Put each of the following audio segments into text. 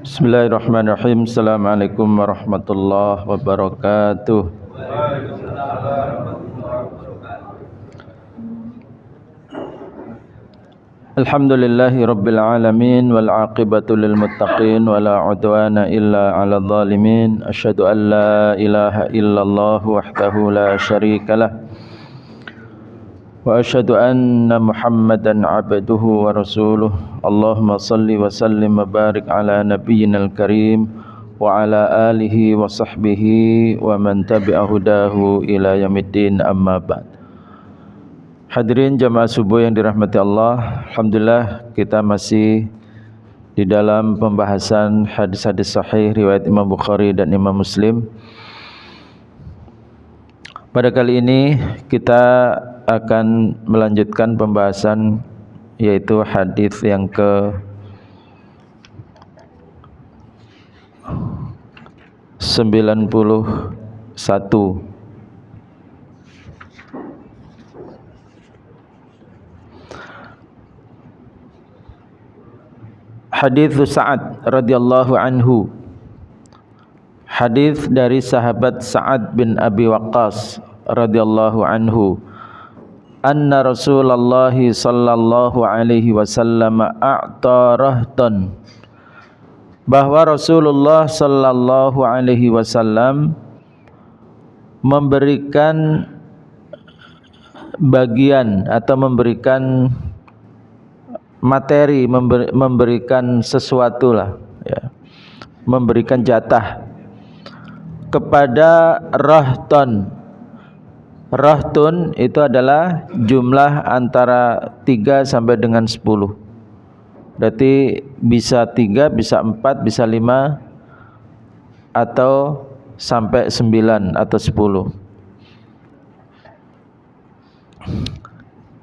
Bismillahirrahmanirrahim. Assalamualaikum warahmatullahi wabarakatuh. Alhamdulillahi rabbil alamin wal aqibatu lil muttaqin wala udwana illa 'alal zalimin. Asyhadu an la ilaha illallah wahdahu la syarikalah wa asyhadu anna Muhammadan 'abduhu wa rasuluh. Allahumma salli wa sallim wa barik ala nabiyyinal karim wa ala alihi wa sahbihi wa man tabi'a hudahu ila yaumiddin, amma ba'd. Hadirin jamaah subuh yang dirahmati Allah, alhamdulillah kita masih di dalam pembahasan hadis-hadis sahih riwayat Imam Bukhari dan Imam Muslim. Pada kali ini kita akan melanjutkan pembahasan, yaitu hadis yang ke 91. Hadis Sa'ad radhiyallahu anhu. Hadis dari sahabat Sa'ad bin Abi Waqqas radhiyallahu anhu. Anna Rasulullah sallallahu alaihi wasallam a'ta rahtan. Bahwa Rasulullah sallallahu alaihi wasallam memberikan bagian atau memberikan materi, memberikan sesuatu lah, ya, memberikan jatah kepada rahton. Rahtun itu adalah jumlah antara 3 sampai dengan 10. Berarti bisa 3, bisa 4, bisa 5, atau sampai 9 atau 10.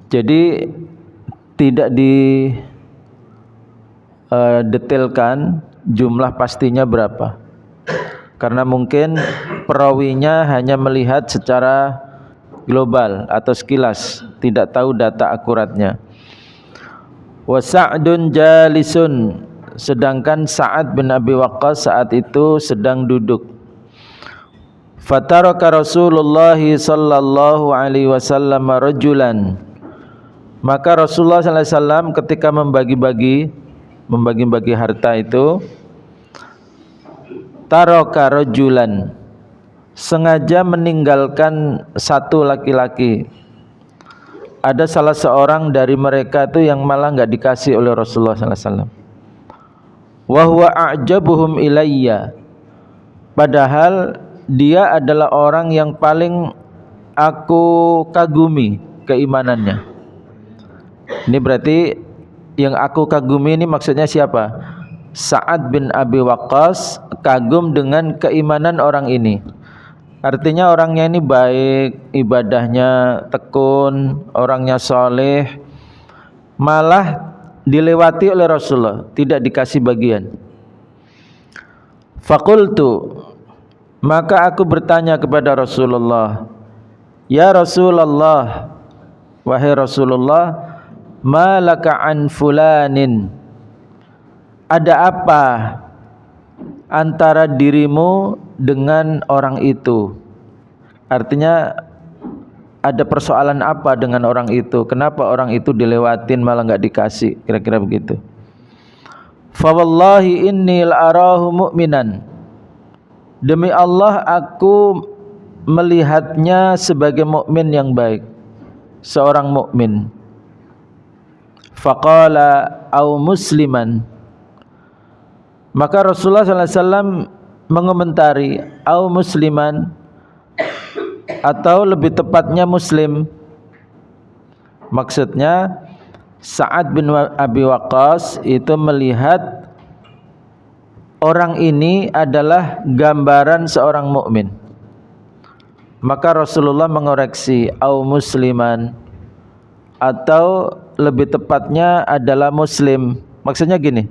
Jadi tidak didetailkan jumlah pastinya berapa, karena mungkin perawinya hanya melihat secara global atau sekilas, tidak tahu data akuratnya. Wa Sa'dun jalisun, sedangkan Sa'ad bin Abi Waqqas saat itu sedang duduk. Fataraka Rasulullah sallallahu alaihi wasallam rajulan. Maka Rasulullah sallallahu alaihi wasallam ketika membagi harta itu, taraka rajulan, sengaja meninggalkan satu laki-laki. Ada salah seorang dari mereka itu yang malah enggak dikasih oleh Rasulullah sallallahu alaihi wasallam. Wa huwa a'jabuhum ilayya, padahal dia adalah orang yang paling aku kagumi keimanannya. Ini berarti yang aku kagumi ini maksudnya siapa? Sa'ad bin Abi Waqqas kagum dengan keimanan orang ini. Artinya orangnya ini baik, ibadahnya tekun, orangnya soleh, malah dilewati oleh Rasulullah, tidak dikasih bagian. Faqultu, maka aku bertanya kepada Rasulullah, ya Rasulullah, wahai Rasulullah, ma laka an fulanin, ada apa antara dirimu dengan orang itu? Artinya ada persoalan apa dengan orang itu? Kenapa orang itu dilewatin malah enggak dikasih? Kira-kira begitu. Fa wallahi inni la'arahu mu'minan, demi Allah aku melihatnya sebagai mukmin yang baik, seorang mukmin. Faqala au musliman, maka Rasulullah SAW mengomentari au musliman, atau lebih tepatnya muslim. Maksudnya Sa'ad bin Abi Waqqas itu melihat orang ini adalah gambaran seorang mukmin. Maka Rasulullah mengoreksi au musliman, atau lebih tepatnya adalah muslim. Maksudnya gini,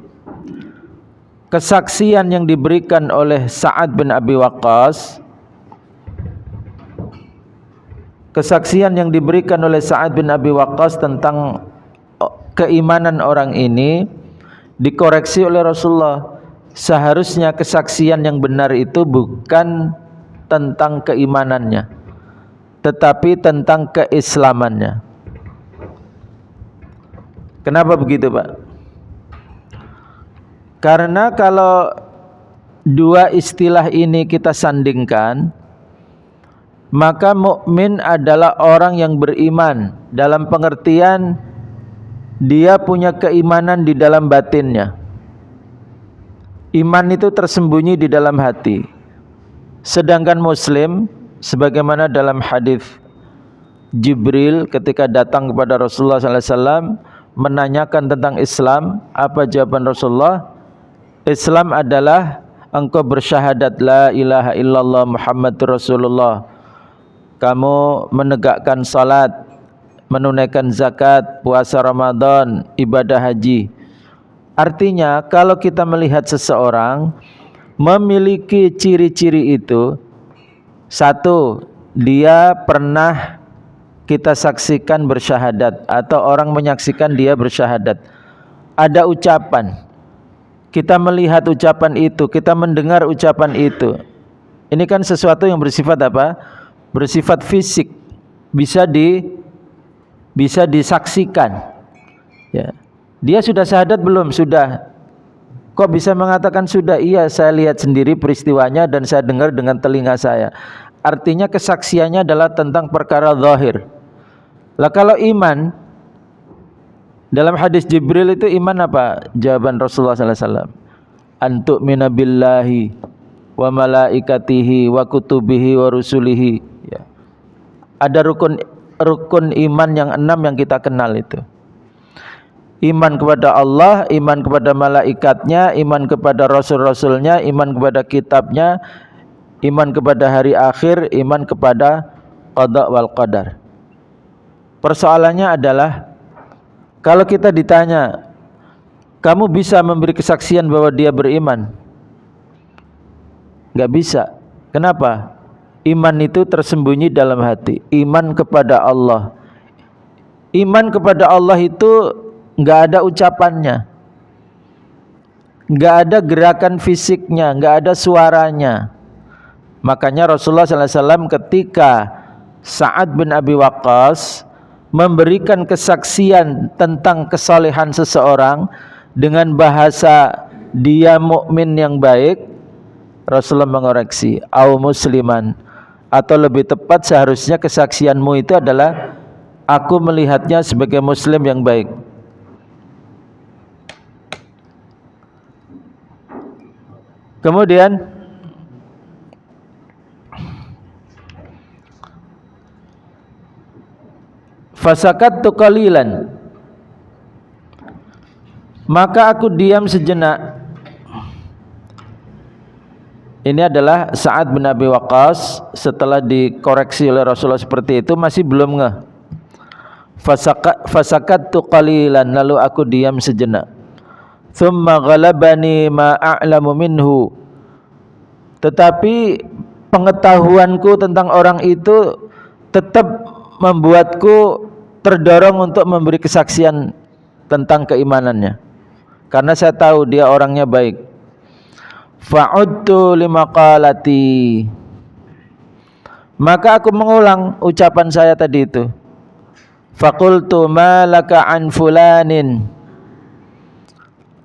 kesaksian yang diberikan oleh Sa'ad bin Abi Waqqas, kesaksian yang diberikan oleh Sa'ad bin Abi Waqqas tentang keimanan orang ini dikoreksi oleh Rasulullah. Seharusnya kesaksian yang benar itu bukan tentang keimanannya, tetapi tentang keislamannya. Kenapa begitu, Pak? Karena kalau dua istilah ini kita sandingkan, maka mukmin adalah orang yang beriman dalam pengertian dia punya keimanan di dalam batinnya. Iman itu tersembunyi di dalam hati. Sedangkan muslim, sebagaimana dalam hadis Jibril ketika datang kepada Rasulullah SAW menanyakan tentang Islam, apa jawaban Rasulullah? Islam adalah engkau bersyahadat la ilaha illallah Muhammadur Rasulullah, kamu menegakkan salat, menunaikan zakat, puasa Ramadan, ibadah haji. Artinya kalau kita melihat seseorang memiliki ciri-ciri itu, satu, dia pernah kita saksikan bersyahadat atau orang menyaksikan dia bersyahadat. Ada ucapan, kita melihat ucapan itu, kita mendengar ucapan itu. Ini kan sesuatu yang bersifat apa? Bersifat fisik, bisa disaksikan. Ya. Dia sudah syahadat belum? Sudah. Kok bisa mengatakan sudah? Iya, saya lihat sendiri peristiwanya dan saya dengar dengan telinga saya. Artinya kesaksiannya adalah tentang perkara zahir. Lah kalau iman, dalam hadis Jibril itu iman apa? Jawaban Rasulullah SAW, antu'mina billahi wa malaikatihi wa kutubihi wa rusulihi. Ya. Ada rukun iman yang 6 yang kita kenal itu. Iman kepada Allah, iman kepada malaikatnya, iman kepada rasul-rasulnya, iman kepada kitabnya, iman kepada hari akhir, iman kepada qada wal qadar. Persoalannya adalah, kalau kita ditanya, kamu bisa memberi kesaksian bahwa dia beriman? Enggak bisa. Kenapa? Iman itu tersembunyi dalam hati. Iman kepada Allah. Iman kepada Allah itu enggak ada ucapannya, enggak ada gerakan fisiknya, enggak ada suaranya. Makanya Rasulullah SAW ketika Sa'ad bin Abi Waqqas memberikan kesaksian tentang kesalehan seseorang dengan bahasa dia mukmin yang baik, Rasulullah mengoreksi au musliman, atau lebih tepat seharusnya kesaksianmu itu adalah aku melihatnya sebagai muslim yang baik. Kemudian fasakattu qalilan, maka aku diam sejenak. Ini adalah Sa'ad bin Abi Waqqas setelah dikoreksi oleh Rasulullah seperti itu masih belum ngeh. Fasakattu qalilan, lalu aku diam sejenak. Thumma ghalabani ma a'lamu minhu, tetapi pengetahuanku tentang orang itu tetap membuatku terdorong untuk memberi kesaksian tentang keimanannya, karena saya tahu dia orangnya baik. Fa'udtu limaqalati, maka aku mengulang ucapan saya tadi itu. Faqultu ma laka an fulanin,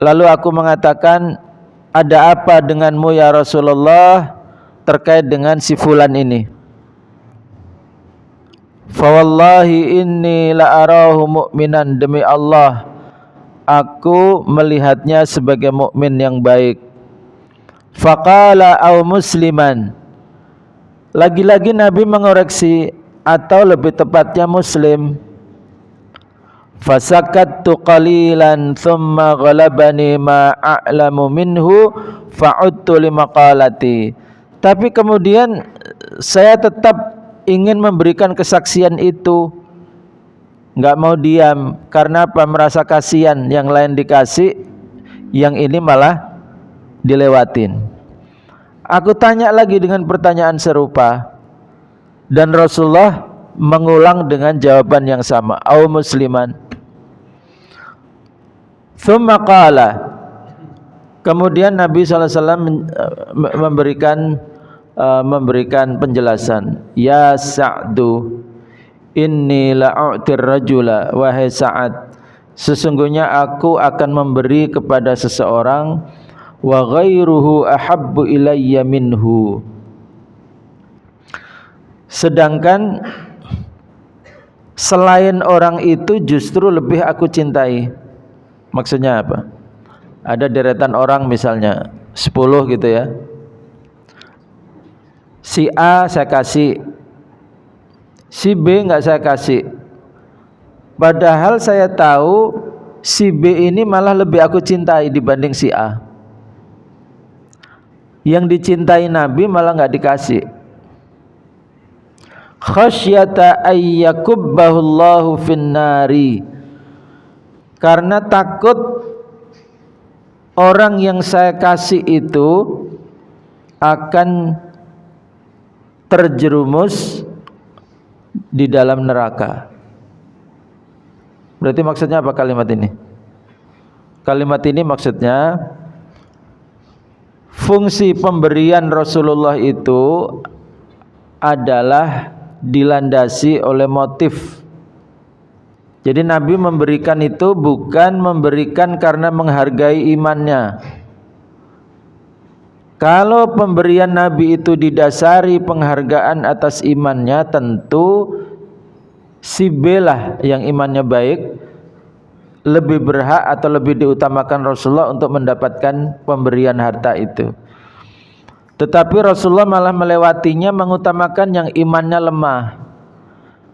lalu aku mengatakan, ada apa denganmu ya Rasulullah terkait dengan si fulan ini? Fa wallahi inni la arahu mu'minan, demi Allah aku melihatnya sebagai mukmin yang baik. Faqala au musliman, lagi-lagi Nabi mengoreksi, atau lebih tepatnya muslim. Fasakattu qalilan thumma ghalabani ma a'lamu minhu fa'udtu limaqalati, tapi kemudian saya tetap ingin memberikan kesaksian itu, enggak mau diam. Karena apa? Merasa kasihan, yang lain dikasih, yang ini malah dilewatin. Aku tanya lagi dengan pertanyaan serupa, dan Rasulullah mengulang dengan jawaban yang sama, au musliman. Thumma qala, kemudian Nabi SAW memberikan penjelasan, ya Sa'du inni la'u'tir rajula, wahai Sa'ad, sesungguhnya aku akan memberi kepada seseorang, wa ghairuhu ahabbu ilayya minhu, sedangkan selain orang itu justru lebih aku cintai. Maksudnya apa? Ada deretan orang misalnya 10 gitu ya, si A saya kasih, si B enggak saya kasih, padahal saya tahu si B ini malah lebih aku cintai dibanding si A. Yang dicintai Nabi malah enggak dikasih. Khasyata ayyakubbahu finnari, karena takut orang yang saya kasih itu akan terjerumus di dalam neraka. Berarti maksudnya apa kalimat ini? Kalimat ini maksudnya fungsi pemberian Rasulullah itu adalah dilandasi oleh motif. Jadi Nabi memberikan itu bukan memberikan karena menghargai imannya. Kalau pemberian Nabi itu didasari penghargaan atas imannya, tentu si B lah yang imannya baik lebih berhak atau lebih diutamakan Rasulullah untuk mendapatkan pemberian harta itu. Tetapi Rasulullah malah melewatinya, mengutamakan yang imannya lemah,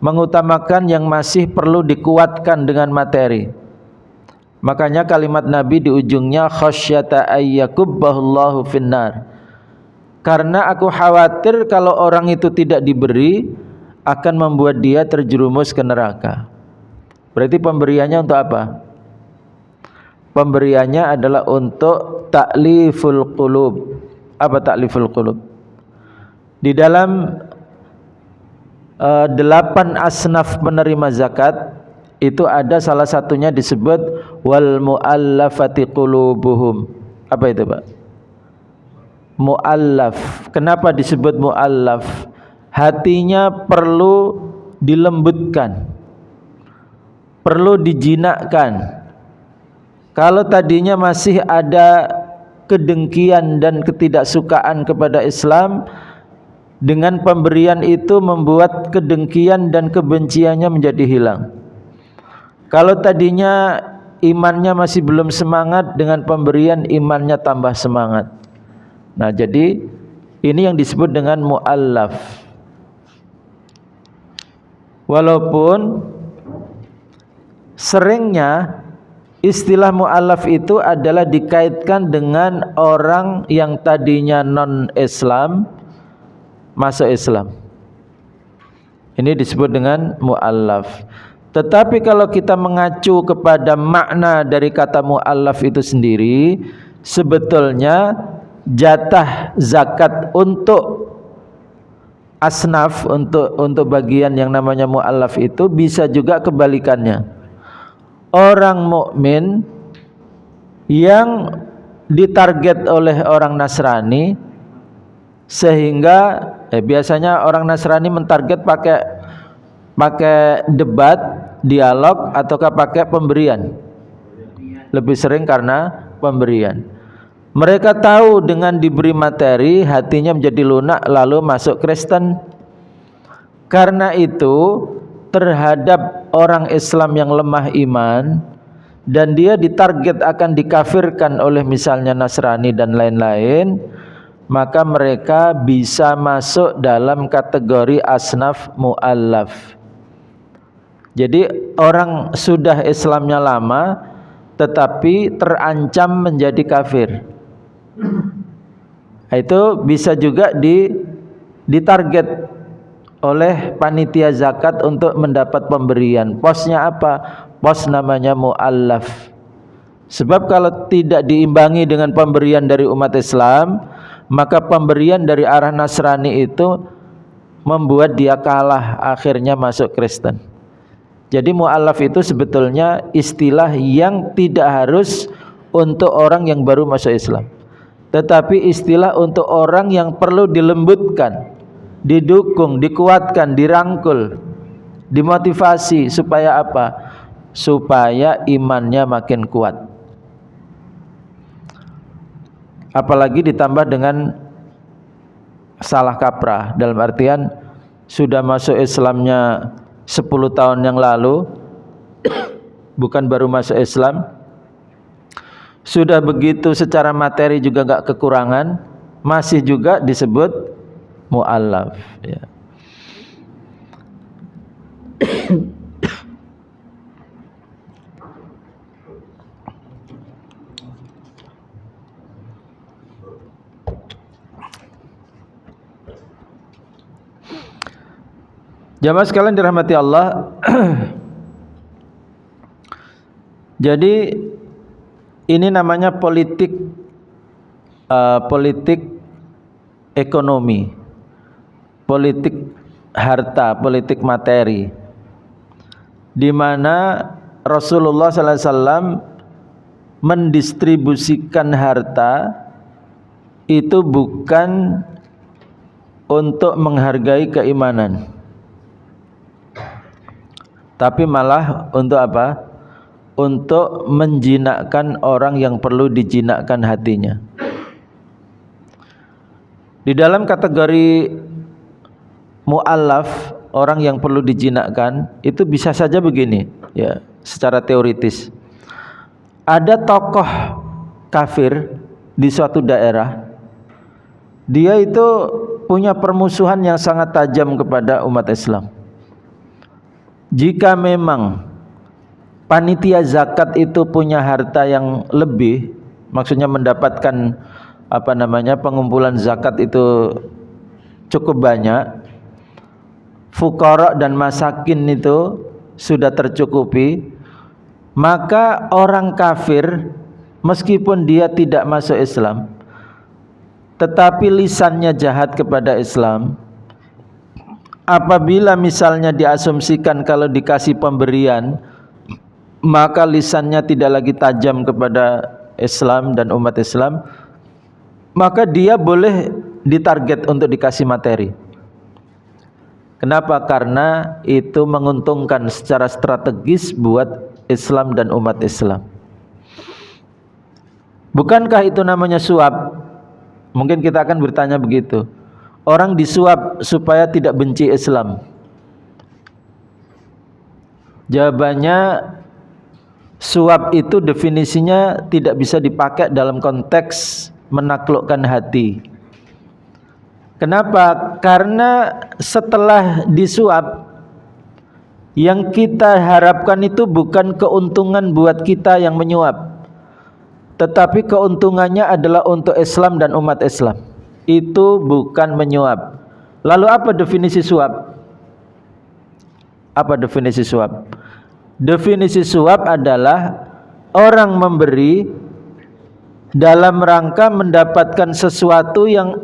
mengutamakan yang masih perlu dikuatkan dengan materi. Makanya kalimat Nabi di ujungnya khasyata ayyakubbahu finnar, karena aku khawatir kalau orang itu tidak diberi akan membuat dia terjerumus ke neraka. Berarti pemberiannya untuk apa? Pemberiannya adalah untuk ta'liful qulub. Apa ta'liful qulub? Di dalam 8 asnaf penerima zakat itu ada salah satunya disebut wal muallafati qulubuhum. Apa itu, Pak? Muallaf. Kenapa disebut muallaf? Hatinya perlu dilembutkan, perlu dijinakkan. Kalau tadinya masih ada kedengkian dan ketidaksukaan kepada Islam, dengan pemberian itu membuat kedengkian dan kebenciannya menjadi hilang. Kalau tadinya imannya masih belum semangat, dengan pemberian imannya tambah semangat. Nah, jadi ini yang disebut dengan muallaf. Walaupun seringnya istilah muallaf itu adalah dikaitkan dengan orang yang tadinya non-Islam masuk Islam. Ini disebut dengan muallaf. Tetapi kalau kita mengacu kepada makna dari kata muallaf itu sendiri, sebetulnya jatah zakat untuk asnaf, untuk bagian yang namanya muallaf itu bisa juga kebalikannya. orang mukmin yang ditarget oleh orang Nasrani, sehingga biasanya orang Nasrani mentarget pakai debat, dialog, ataukah pakai pemberian. Lebih sering karena pemberian. Mereka tahu dengan diberi materi hatinya menjadi lunak lalu masuk Kristen. Karena itu terhadap orang Islam yang lemah iman dan dia ditarget akan dikafirkan oleh misalnya Nasrani dan lain-lain, maka mereka bisa masuk dalam kategori asnaf mu'allaf. Jadi orang sudah Islamnya lama tetapi terancam menjadi kafir, itu bisa juga ditarget oleh panitia zakat untuk mendapat pemberian. Posnya apa? Pos namanya mu'allaf. Sebab kalau tidak diimbangi dengan pemberian dari umat Islam, maka pemberian dari arah Nasrani itu membuat dia kalah, akhirnya masuk Kristen. Jadi mu'allaf itu sebetulnya istilah yang tidak harus untuk orang yang baru masuk Islam, tetapi istilah untuk orang yang perlu dilembutkan, didukung, dikuatkan, dirangkul, dimotivasi. Supaya apa? Supaya imannya makin kuat. Apalagi ditambah dengan salah kaprah, dalam artian sudah masuk Islamnya 10 tahun yang lalu, bukan baru masuk Islam, sudah begitu secara materi juga gak kekurangan, masih juga disebut mu'allaf, ya. Jamaah sekalian dirahmati Allah. Jadi ini namanya politik ekonomi, politik harta, politik materi, di mana Rasulullah sallallahu alaihi wasallam mendistribusikan harta itu bukan untuk menghargai keimanan, tapi malah untuk apa? Untuk menjinakkan orang yang perlu dijinakkan hatinya. Di dalam kategori mu'allaf, orang yang perlu dijinakkan, itu bisa saja begini, ya, secara teoritis. Ada tokoh kafir di suatu daerah, dia itu punya permusuhan yang sangat tajam kepada umat Islam. Jika memang panitia zakat itu punya harta yang lebih, maksudnya mendapatkan pengumpulan zakat itu cukup banyak, fuqara dan masakin itu sudah tercukupi, maka orang kafir meskipun dia tidak masuk Islam tetapi lisannya jahat kepada Islam, apabila misalnya diasumsikan kalau dikasih pemberian maka lisannya tidak lagi tajam kepada Islam dan umat Islam, maka dia boleh ditarget untuk dikasih materi. Kenapa? Karena itu menguntungkan secara strategis buat Islam dan umat Islam. Bukankah itu namanya suap? Mungkin kita akan bertanya begitu. Orang disuap supaya tidak benci Islam. Jawabannya, suap itu definisinya tidak bisa dipakai dalam konteks menaklukkan hati. Kenapa? Karena setelah disuap, yang kita harapkan itu bukan keuntungan buat kita yang menyuap, tetapi keuntungannya adalah untuk Islam dan umat Islam. Itu bukan menyuap. Lalu apa definisi suap? Apa definisi suap? Definisi suap adalah orang memberi dalam rangka mendapatkan sesuatu yang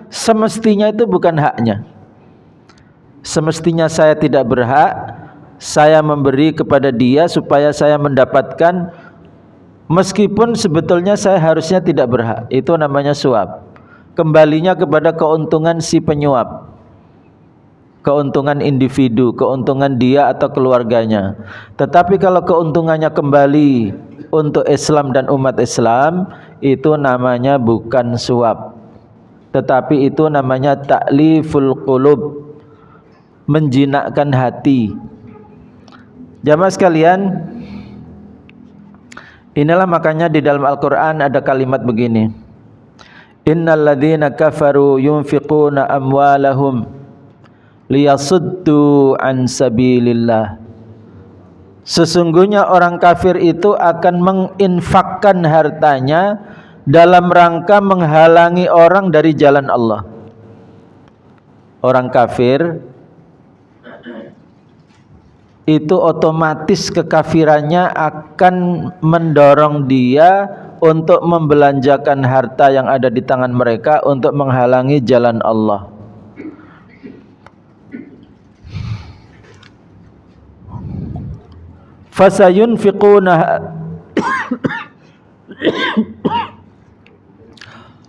semestinya itu bukan haknya. Semestinya saya tidak berhak, saya memberi kepada dia supaya saya mendapatkan, meskipun sebetulnya saya harusnya tidak berhak. Itu namanya suap. Kembalinya kepada keuntungan si penyuap, keuntungan individu, keuntungan dia atau keluarganya. Tetapi kalau keuntungannya kembali untuk Islam dan umat Islam, itu namanya bukan suap, tetapi itu namanya ta'liful qulub, menjinakkan hati. Jamaah sekalian, inilah makanya di dalam Al-Quran ada kalimat begini, innal ladzina kafaru yunfiquna amwalahum liyasuddu an sabilillah. Sesungguhnya orang kafir itu akan menginfakkan hartanya dalam rangka menghalangi orang dari jalan Allah. Orang kafir itu otomatis kekafirannya akan mendorong dia untuk membelanjakan harta yang ada di tangan mereka untuk menghalangi jalan Allah.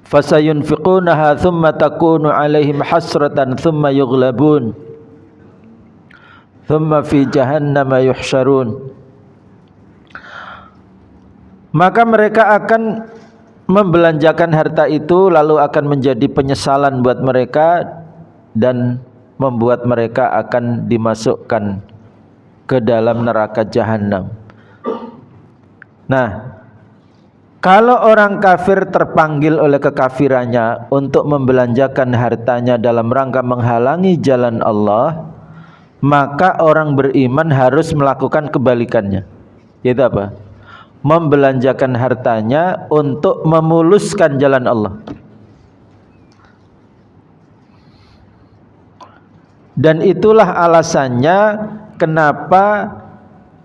Fasayunfiqunaha thumma takunu alaihim hasratan thumma yughlabun thumma fi jahannama yuhsyarun. Maka mereka akan membelanjakan harta itu, lalu akan menjadi penyesalan buat mereka dan membuat mereka akan dimasukkan ke dalam neraka jahanam. Nah, kalau orang kafir terpanggil oleh kekafirannya untuk membelanjakan hartanya dalam rangka menghalangi jalan Allah, maka orang beriman harus melakukan kebalikannya. Yaitu apa? Membelanjakan hartanya untuk memuluskan jalan Allah. Dan itulah alasannya kenapa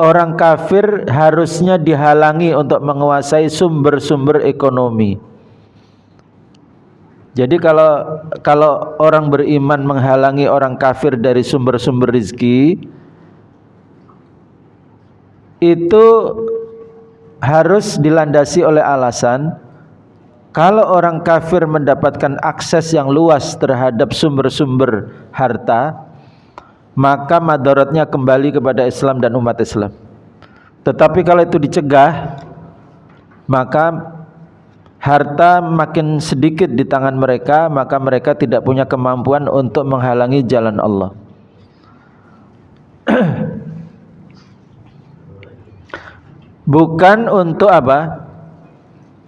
orang kafir harusnya dihalangi untuk menguasai sumber-sumber ekonomi. Jadi kalau orang beriman menghalangi orang kafir dari sumber-sumber rezeki, itu harus dilandasi oleh alasan kalau orang kafir mendapatkan akses yang luas terhadap sumber-sumber harta, maka madaratnya kembali kepada Islam dan umat Islam. Tetapi kalau itu dicegah, maka harta makin sedikit di tangan mereka, maka mereka tidak punya kemampuan untuk menghalangi jalan Allah. Bukan untuk apa?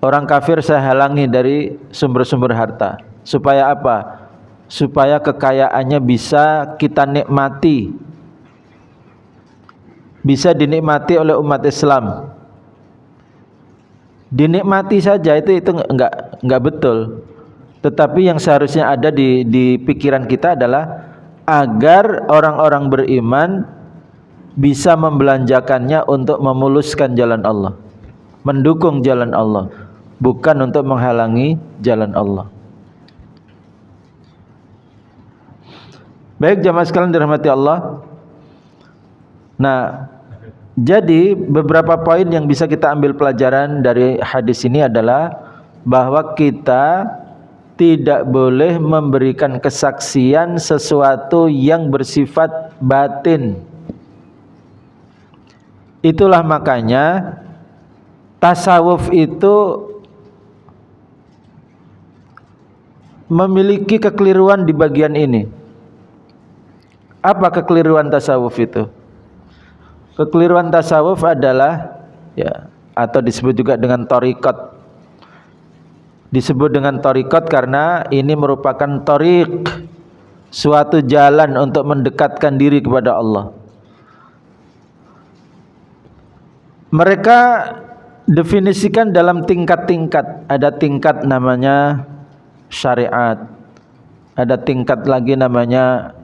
Orang kafir saya halangi dari sumber-sumber harta. Supaya apa? Supaya kekayaannya bisa kita nikmati, bisa dinikmati oleh umat Islam. Dinikmati saja itu enggak betul. Tetapi yang seharusnya ada di pikiran kita adalah agar orang-orang beriman bisa membelanjakannya untuk memuluskan jalan Allah, mendukung jalan Allah, bukan untuk menghalangi jalan Allah. Baik jamaah sekalian dirahmati Allah. Nah, jadi beberapa poin yang bisa kita ambil pelajaran dari hadis ini adalah bahwa kita tidak boleh memberikan kesaksian sesuatu yang bersifat batin. Itulah makanya tasawuf itu memiliki kekeliruan di bagian ini. Apa kekeliruan tasawuf itu? Kekeliruan tasawuf adalah atau disebut juga dengan thariqat. Disebut dengan thariqat karena ini merupakan thariq, suatu jalan untuk mendekatkan diri kepada Allah. Mereka definisikan dalam tingkat-tingkat. Ada tingkat namanya syariat, ada tingkat lagi namanya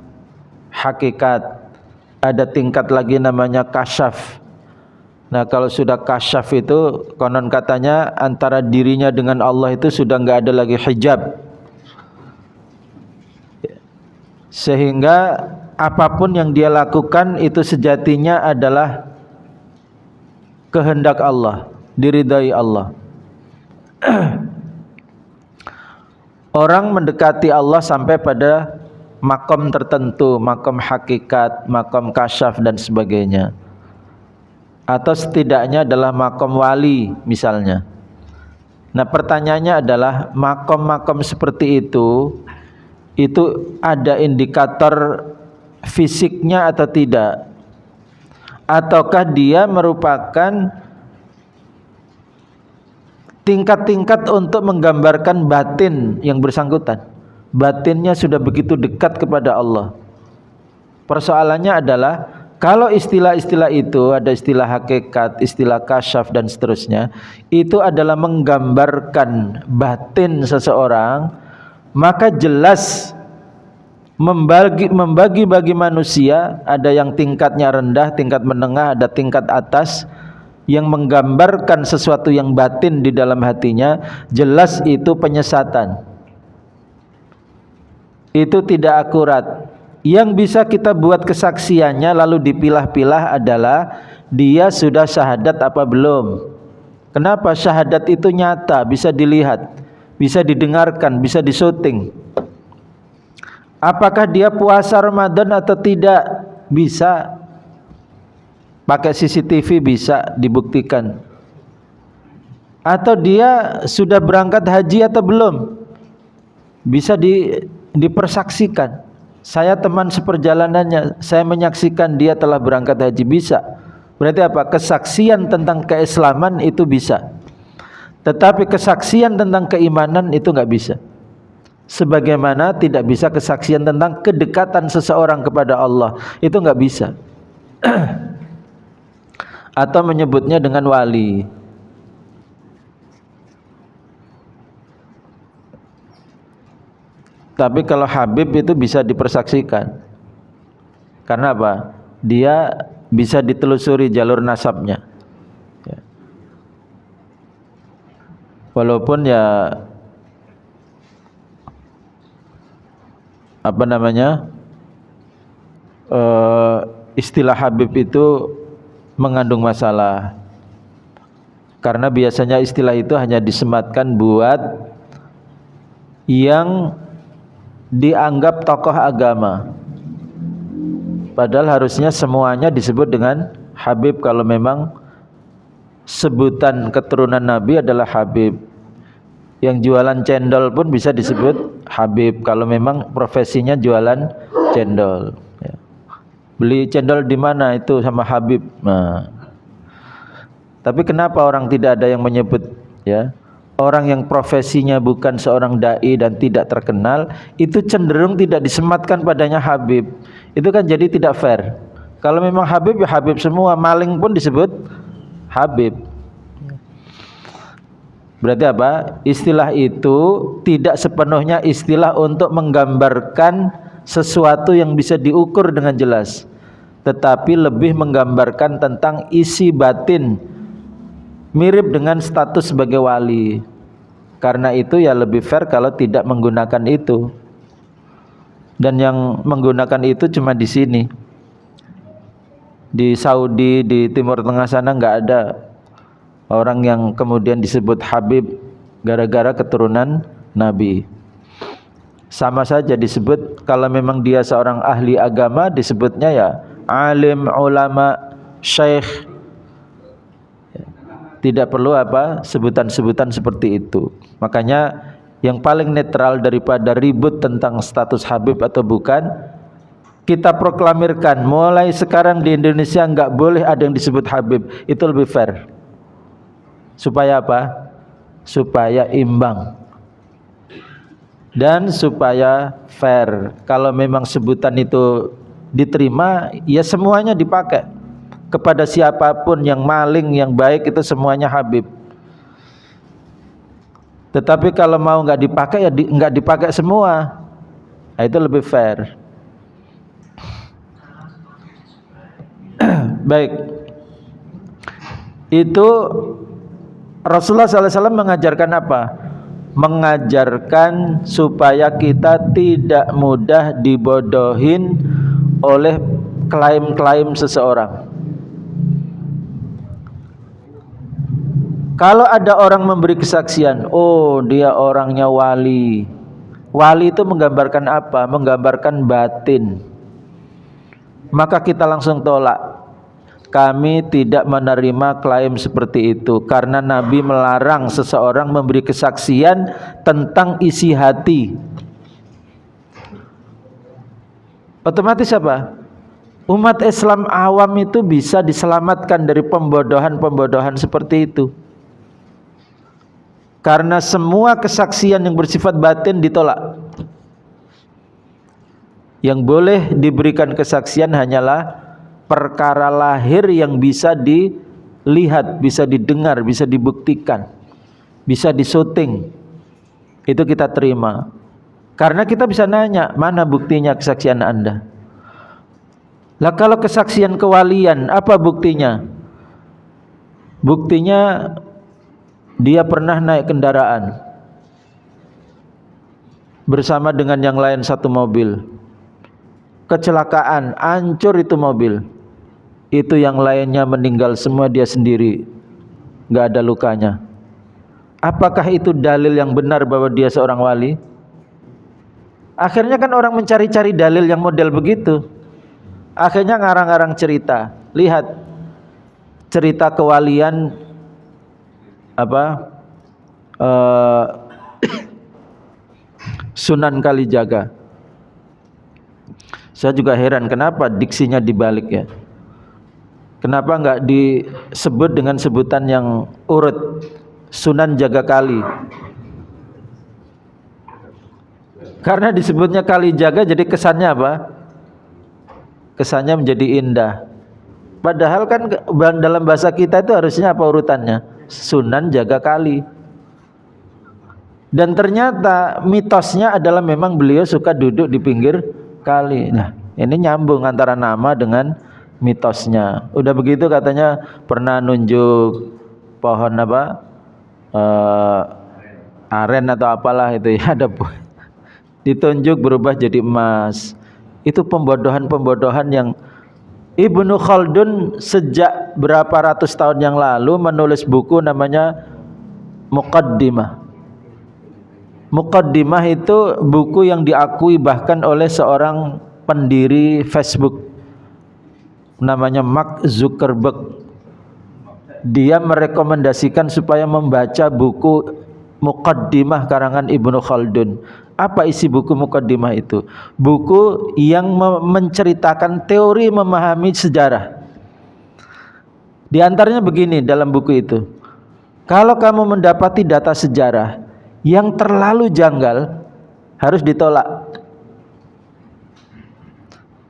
hakikat, ada tingkat lagi namanya kasyaf. Nah, kalau sudah kasyaf itu konon katanya antara dirinya dengan Allah itu sudah enggak ada lagi hijab, sehingga apapun yang dia lakukan itu sejatinya adalah kehendak Allah, diridai Allah. Orang mendekati Allah sampai pada makom tertentu, makom hakikat, makom kasyaf dan sebagainya, atau setidaknya adalah makom wali misalnya. Nah pertanyaannya adalah makom-makom seperti itu ada indikator fisiknya atau tidak, ataukah dia merupakan tingkat-tingkat untuk menggambarkan batin yang bersangkutan. Batinnya sudah begitu dekat kepada Allah. Persoalannya adalah kalau istilah-istilah itu, ada istilah hakikat, istilah kasyaf dan seterusnya, itu adalah menggambarkan batin seseorang, maka jelas membagi manusia, ada yang tingkatnya rendah, tingkat menengah, ada tingkat atas, yang menggambarkan sesuatu yang batin di dalam hatinya, jelas itu penyesatan. Itu tidak akurat. Yang bisa kita buat kesaksiannya lalu dipilah-pilah adalah dia sudah syahadat apa belum. Kenapa? Syahadat itu nyata, bisa dilihat, bisa didengarkan, bisa disyuting. Apakah dia puasa Ramadan atau tidak? Bisa. Pakai CCTV bisa dibuktikan. Atau dia sudah berangkat haji atau belum? Bisa dipersaksikan. Saya teman seperjalanannya, saya menyaksikan dia telah berangkat haji, bisa. Berarti apa? Kesaksian tentang keislaman itu bisa. Tetapi kesaksian tentang keimanan itu enggak bisa. Sebagaimana tidak bisa kesaksian tentang kedekatan seseorang kepada Allah, itu enggak bisa. Atau menyebutnya dengan wali. Tapi kalau Habib itu bisa dipersaksikan. Karena apa? Dia bisa ditelusuri jalur nasabnya. Ya. Walaupun ya apa namanya, istilah Habib itu mengandung masalah. Karena biasanya istilah itu hanya disematkan buat yang dianggap tokoh agama, padahal harusnya semuanya disebut dengan Habib kalau memang sebutan keturunan Nabi adalah Habib. Yang jualan cendol pun bisa disebut Habib kalau memang profesinya jualan cendol. Ya. Beli cendol di mana itu sama Habib. Nah, tapi kenapa orang tidak ada yang menyebut, ya? Orang yang profesinya bukan seorang dai dan tidak terkenal, itu cenderung tidak disematkan padanya Habib. Itu kan jadi tidak fair. Kalau memang Habib, ya Habib semua. Maling pun disebut Habib. Berarti apa? Istilah itu tidak sepenuhnya istilah untuk menggambarkan sesuatu yang bisa diukur dengan jelas, tetapi lebih menggambarkan tentang isi batin, mirip dengan status sebagai wali. Karena itu ya lebih fair kalau tidak menggunakan itu. Dan yang menggunakan itu cuma di sini. Di Saudi, di Timur Tengah sana enggak ada orang yang kemudian disebut Habib gara-gara keturunan Nabi. Sama saja disebut, kalau memang dia seorang ahli agama disebutnya ya alim, ulama, syekh. Tidak perlu apa sebutan-sebutan seperti itu. Makanya yang paling netral daripada ribut tentang status Habib atau bukan, kita proklamirkan mulai sekarang di Indonesia enggak boleh ada yang disebut Habib. Itu lebih fair. Supaya apa? Supaya imbang dan supaya fair. Kalau memang sebutan itu diterima, ya semuanya dipakai. Kepada siapapun yang maling, yang baik, itu semuanya Habib. Tetapi kalau mau nggak dipakai, ya nggak dipakai semua. Nah, itu lebih fair. Baik. Itu Rasulullah SAW mengajarkan apa? Mengajarkan supaya kita tidak mudah dibodohin oleh klaim-klaim seseorang. Kalau ada orang memberi kesaksian, oh dia orangnya wali. Wali itu menggambarkan apa? Menggambarkan batin. Maka kita langsung tolak. Kami tidak menerima klaim seperti itu karena Nabi melarang seseorang memberi kesaksian tentang isi hati. Otomatis apa? Umat Islam awam itu bisa diselamatkan dari pembodohan-pembodohan seperti itu. Karena semua kesaksian yang bersifat batin ditolak. Yang boleh diberikan kesaksian hanyalah perkara lahir yang bisa dilihat, bisa didengar, bisa dibuktikan, bisa disyuting. Itu kita terima. Karena kita bisa nanya, mana buktinya kesaksian Anda? Lah kalau kesaksian kewalian, apa buktinya? Buktinya dia pernah naik kendaraan bersama dengan yang lain satu mobil. Kecelakaan, hancur itu mobil. Itu yang lainnya meninggal semua, dia sendiri nggak ada lukanya. Apakah itu dalil yang benar bahwa dia seorang wali? Akhirnya kan orang mencari-cari dalil yang model begitu. Akhirnya ngarang-ngarang cerita. Lihat cerita kewalian Sunan Kalijaga. Saya juga heran kenapa diksinya dibalik ya. Kenapa enggak disebut dengan sebutan yang urut, Sunan Jaga Kali? Karena disebutnya Kalijaga jadi kesannya apa? Kesannya menjadi indah. Padahal kan dalam bahasa kita itu harusnya apa urutannya? Sunan Jaga Kali. Dan ternyata mitosnya adalah memang beliau suka duduk di pinggir kali. Nah, ini nyambung antara nama dengan mitosnya. Udah begitu katanya pernah nunjuk pohon apa? Aren atau apalah itu ya, ada ditunjuk berubah jadi emas. Itu pembodohan-pembodohan yang Ibnu Khaldun sejak berapa ratus tahun yang lalu menulis buku namanya Muqaddimah. Muqaddimah itu buku yang diakui bahkan oleh seorang pendiri Facebook namanya Mark Zuckerberg. Dia merekomendasikan supaya membaca buku Muqaddimah karangan Ibnu Khaldun. Apa isi buku Muqaddimah itu? Buku yang menceritakan teori memahami sejarah. Di antaranya begini dalam buku itu. Kalau kamu mendapati data sejarah yang terlalu janggal, harus ditolak.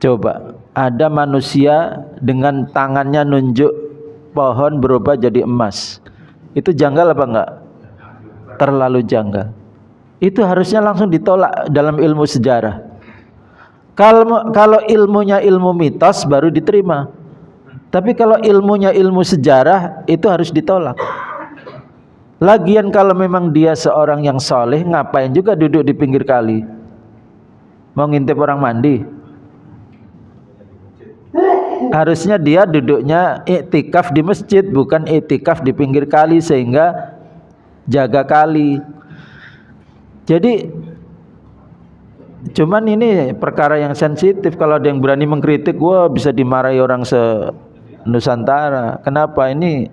Coba, ada manusia dengan tangannya nunjuk pohon berubah jadi emas. Itu janggal apa enggak? Terlalu janggal. Itu harusnya langsung ditolak dalam ilmu sejarah. Kalau ilmunya ilmu mitos baru diterima. Tapi kalau ilmunya ilmu sejarah itu harus ditolak. Lagian kalau memang dia seorang yang soleh, ngapain juga duduk di pinggir kali? Mau ngintip orang mandi? Harusnya dia duduknya iktikaf di masjid, bukan iktikaf di pinggir kali sehingga jaga kali. Jadi cuman ini perkara yang sensitif. Kalau ada yang berani mengkritik, wah bisa dimarahi orang se-Nusantara. Kenapa ini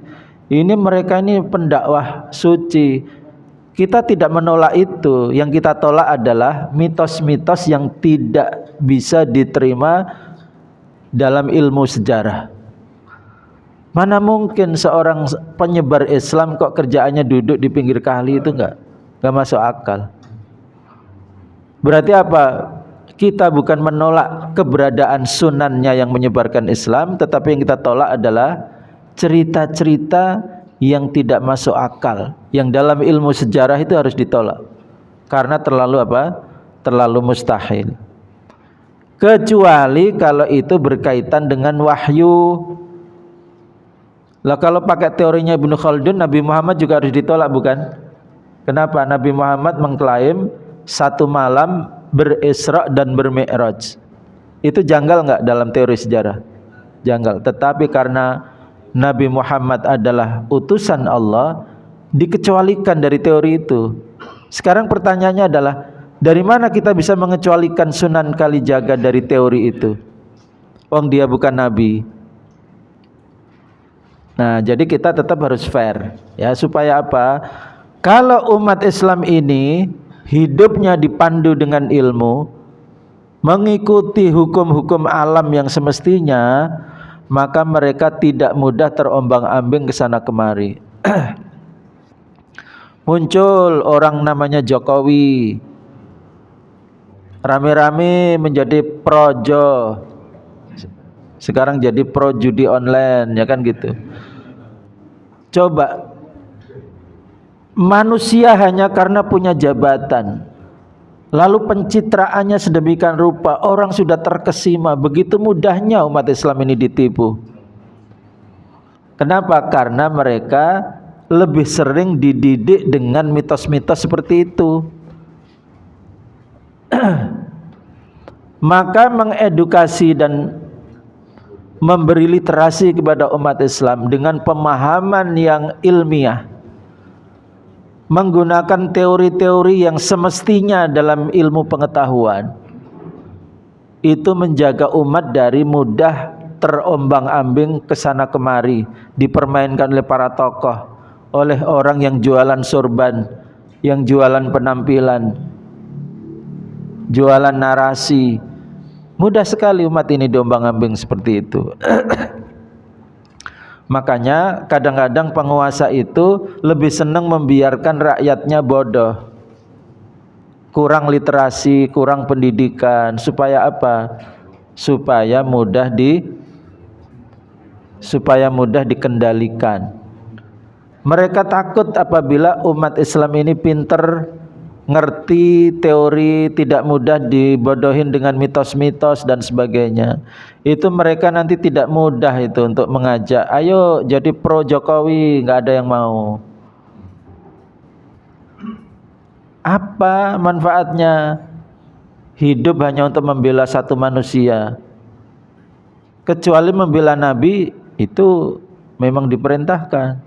mereka ini pendakwah suci. Kita tidak menolak itu. Yang kita tolak adalah mitos-mitos yang tidak bisa diterima dalam ilmu sejarah. Mana mungkin seorang penyebar Islam kok kerjaannya duduk di pinggir kali, itu enggak masuk akal. Berarti apa? Kita bukan menolak keberadaan sunannya yang menyebarkan Islam, tetapi yang kita tolak adalah cerita-cerita yang tidak masuk akal, yang dalam ilmu sejarah itu harus ditolak karena terlalu apa? Terlalu mustahil. Kecuali kalau itu berkaitan dengan wahyu. Lah kalau pakai teorinya Ibnu Khaldun, Nabi Muhammad juga harus ditolak, bukan? Kenapa? Nabi Muhammad mengklaim satu malam berisra dan bermi'raj. Itu janggal nggak dalam teori sejarah? Janggal. Tetapi karena Nabi Muhammad adalah utusan Allah, dikecualikan dari teori itu. Sekarang pertanyaannya adalah, dari mana kita bisa mengecualikan Sunan Kalijaga dari teori itu? Wong dia bukan Nabi. Nah, jadi kita tetap harus fair, ya, supaya apa? Kalau umat Islam ini hidupnya dipandu dengan ilmu, mengikuti hukum-hukum alam yang semestinya, maka mereka tidak mudah terombang-ambing ke sana kemari. Muncul orang namanya Jokowi, rame-rame menjadi projo, sekarang jadi pro judi online, ya kan gitu. Coba, manusia hanya karena punya jabatan, lalu pencitraannya sedemikian rupa, orang sudah terkesima, begitu mudahnya umat Islam ini ditipu. Kenapa? Karena mereka lebih sering dididik dengan mitos-mitos seperti itu. Maka mengedukasi dan memberi literasi kepada umat Islam dengan pemahaman yang ilmiah, menggunakan teori-teori yang semestinya dalam ilmu pengetahuan, itu menjaga umat dari mudah terombang-ambing kesana kemari, dipermainkan oleh para tokoh, oleh orang yang jualan sorban, yang jualan penampilan, jualan narasi. Mudah sekali umat ini diombang-ambing seperti itu. Makanya kadang-kadang penguasa itu lebih senang membiarkan rakyatnya bodoh, kurang literasi, kurang pendidikan. Supaya apa? Supaya mudah dikendalikan. Mereka takut apabila umat Islam ini pinter, ngerti teori, tidak mudah dibodohin dengan mitos-mitos dan sebagainya. Itu mereka nanti tidak mudah itu untuk mengajak, ayo jadi pro Jokowi, nggak ada yang mau. Apa manfaatnya? Hidup hanya untuk membela satu manusia. Kecuali membela Nabi, itu memang diperintahkan.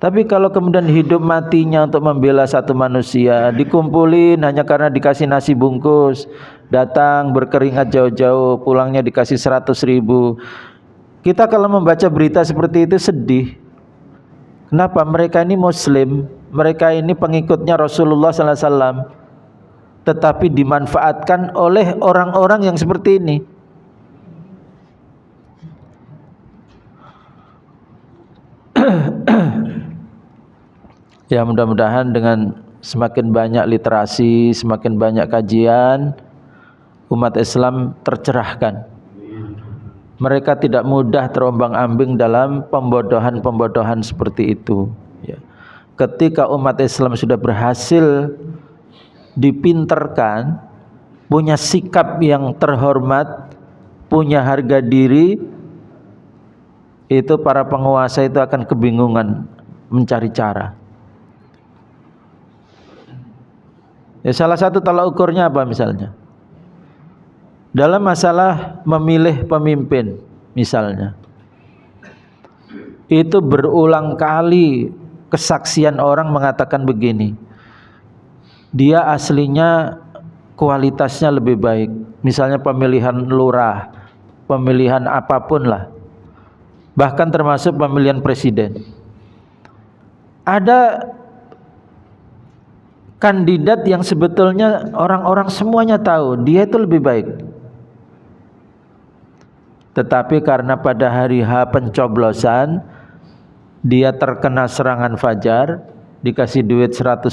Tapi kalau kemudian hidup matinya untuk membela satu manusia, dikumpulin hanya karena dikasih nasi bungkus, datang berkeringat jauh-jauh, pulangnya dikasih 100.000. Kita kalau membaca berita seperti itu sedih. Kenapa? Mereka ini Muslim, mereka ini pengikutnya Rasulullah SAW, tetapi dimanfaatkan oleh orang-orang yang seperti ini. Ya, mudah-mudahan dengan semakin banyak literasi, semakin banyak kajian, umat Islam tercerahkan. Mereka tidak mudah terombang-ambing dalam pembodohan-pembodohan seperti itu, ya. Ketika umat Islam sudah berhasil dipinterkan, punya sikap yang terhormat, punya harga diri, itu para penguasa itu akan kebingungan mencari cara. Ya, salah satu tolak ukurnya apa misalnya? Dalam masalah memilih pemimpin misalnya, itu berulang kali kesaksian orang mengatakan begini, dia aslinya kualitasnya lebih baik. Misalnya pemilihan lurah, pemilihan apapun lah, bahkan termasuk pemilihan presiden. Ada kandidat yang sebetulnya orang-orang semuanya tahu dia itu lebih baik, tetapi karena pada hari H pencoblosan dia terkena serangan fajar, dikasih duit 100.000,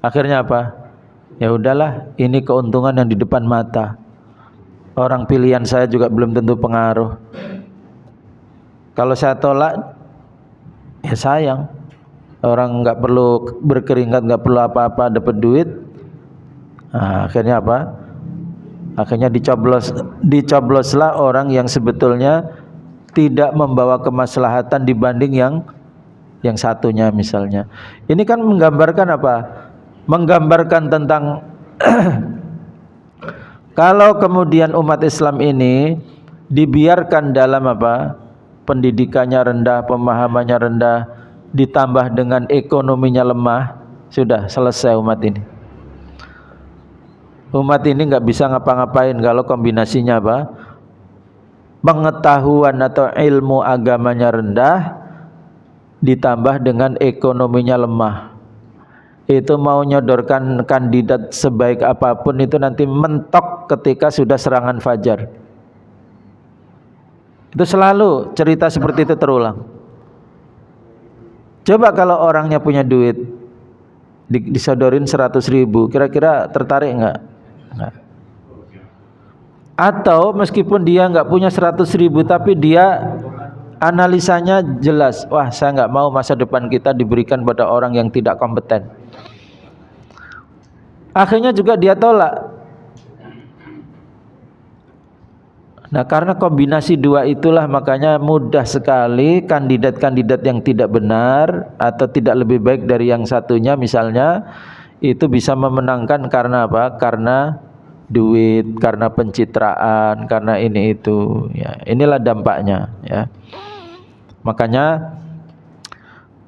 akhirnya apa? Ya udahlah, ini keuntungan yang di depan mata, orang pilihan saya juga belum tentu pengaruh, kalau saya tolak ya sayang. Orang nggak perlu berkeringat, nggak perlu apa-apa, dapat duit. Nah, akhirnya apa? Akhirnya dicobloslah orang yang sebetulnya tidak membawa kemaslahatan dibanding yang satunya misalnya. Ini kan menggambarkan apa? Menggambarkan tentang Kalau kemudian umat Islam ini dibiarkan dalam apa? Pendidikannya rendah, pemahamannya rendah, ditambah dengan ekonominya lemah, sudah selesai umat ini. Umat ini nggak bisa ngapa-ngapain kalau kombinasinya apa? Pengetahuan atau ilmu agamanya rendah ditambah dengan ekonominya lemah. Itu mau nyodorkan kandidat sebaik apapun itu nanti mentok ketika sudah serangan fajar. Itu selalu cerita seperti itu terulang. Coba kalau orangnya punya duit disodorin 100.000, kira-kira tertarik enggak? Enggak. Atau meskipun dia enggak punya 100.000 tapi dia analisanya jelas, wah saya enggak mau masa depan kita diberikan pada orang yang tidak kompeten. Akhirnya juga dia tolak. Nah, karena kombinasi dua itulah makanya mudah sekali kandidat-kandidat yang tidak benar atau tidak lebih baik dari yang satunya misalnya itu bisa memenangkan karena apa? Karena duit, karena pencitraan, karena ini itu ya. Inilah dampaknya ya. Makanya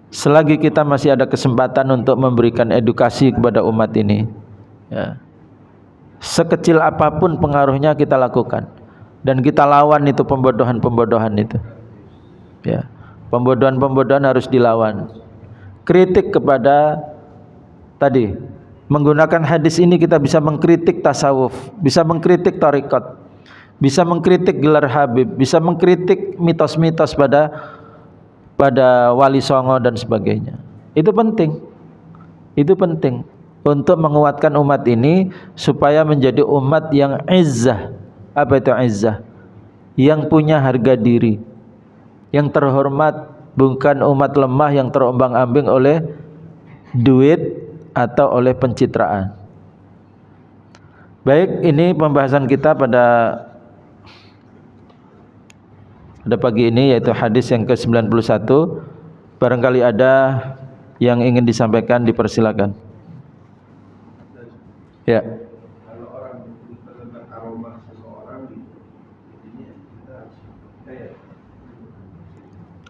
selagi kita masih ada kesempatan untuk memberikan edukasi kepada umat ini ya, sekecil apapun pengaruhnya kita lakukan. Dan kita lawan itu pembodohan-pembodohan itu ya, pembodohan-pembodohan harus dilawan. Kritik kepada tadi menggunakan hadis ini kita bisa mengkritik tasawuf, bisa mengkritik tarekat, bisa mengkritik gelar Habib, bisa mengkritik mitos-mitos pada Wali Songo dan sebagainya. Itu penting untuk menguatkan umat ini supaya menjadi umat yang izzah. Apa itu izzah? Yang punya harga diri, yang terhormat, bukan umat lemah yang terombang-ambing oleh duit atau oleh pencitraan. Baik, ini pembahasan kita pada pagi ini yaitu hadis yang ke-91. Barangkali ada yang ingin disampaikan, dipersilakan. Ya.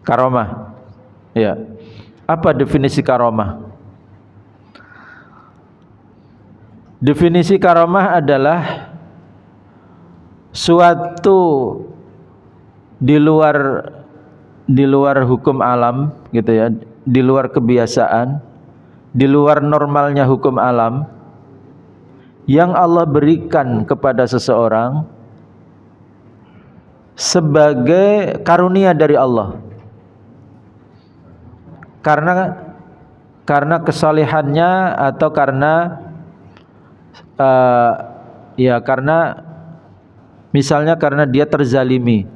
Karomah. Ya. Apa definisi karomah? Definisi karomah adalah suatu di luar hukum alam gitu ya, di luar kebiasaan, di luar normalnya hukum alam yang Allah berikan kepada seseorang sebagai karunia dari Allah. Karena kesalehannya atau karena karena misalnya karena dia terzalimi.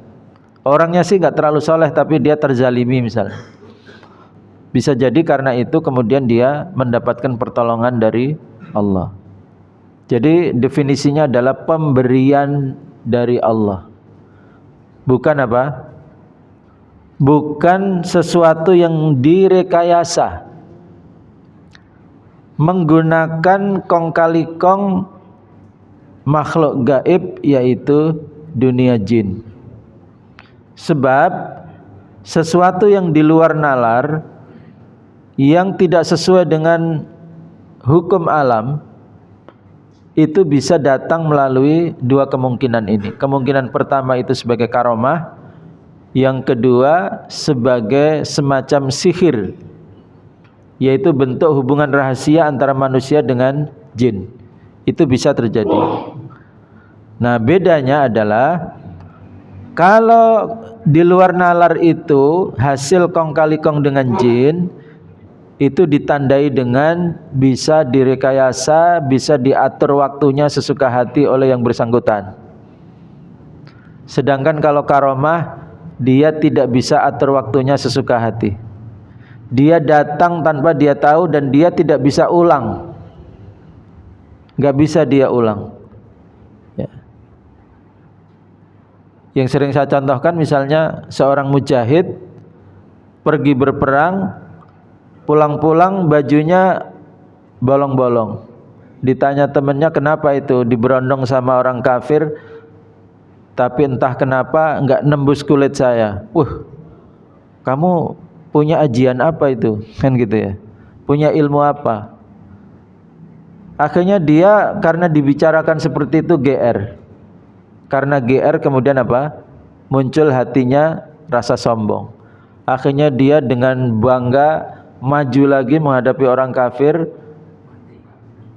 Orangnya sih nggak terlalu soleh tapi dia terzalimi misalnya. Bisa jadi karena itu kemudian dia mendapatkan pertolongan dari Allah. Jadi definisinya adalah pemberian dari Allah. Bukan apa? Bukan sesuatu yang direkayasa menggunakan kong kali kong makhluk gaib yaitu dunia jin. Sebab sesuatu yang di luar nalar yang tidak sesuai dengan hukum alam itu bisa datang melalui dua kemungkinan ini. Kemungkinan pertama itu sebagai karomah, yang kedua sebagai semacam sihir, yaitu bentuk hubungan rahasia antara manusia dengan jin. Itu bisa terjadi. Nah, bedanya adalah kalau di luar nalar itu hasil kong kali kong dengan jin, itu ditandai dengan bisa direkayasa, bisa diatur waktunya sesuka hati oleh yang bersangkutan. Sedangkan kalau karomah, dia tidak bisa atur waktunya sesuka hati. Dia datang tanpa dia tahu dan dia tidak bisa ulang. Gak bisa dia ulang ya. Yang sering saya contohkan misalnya seorang mujahid pergi berperang, pulang-pulang bajunya bolong-bolong. Ditanya temannya, kenapa itu diberondong sama orang kafir, tapi entah kenapa enggak nembus kulit saya. Kamu punya ajian apa itu? Kan gitu ya. Punya ilmu apa? Akhirnya dia karena dibicarakan seperti itu GR. Karena GR kemudian apa? Muncul hatinya rasa sombong. Akhirnya dia dengan bangga maju lagi menghadapi orang kafir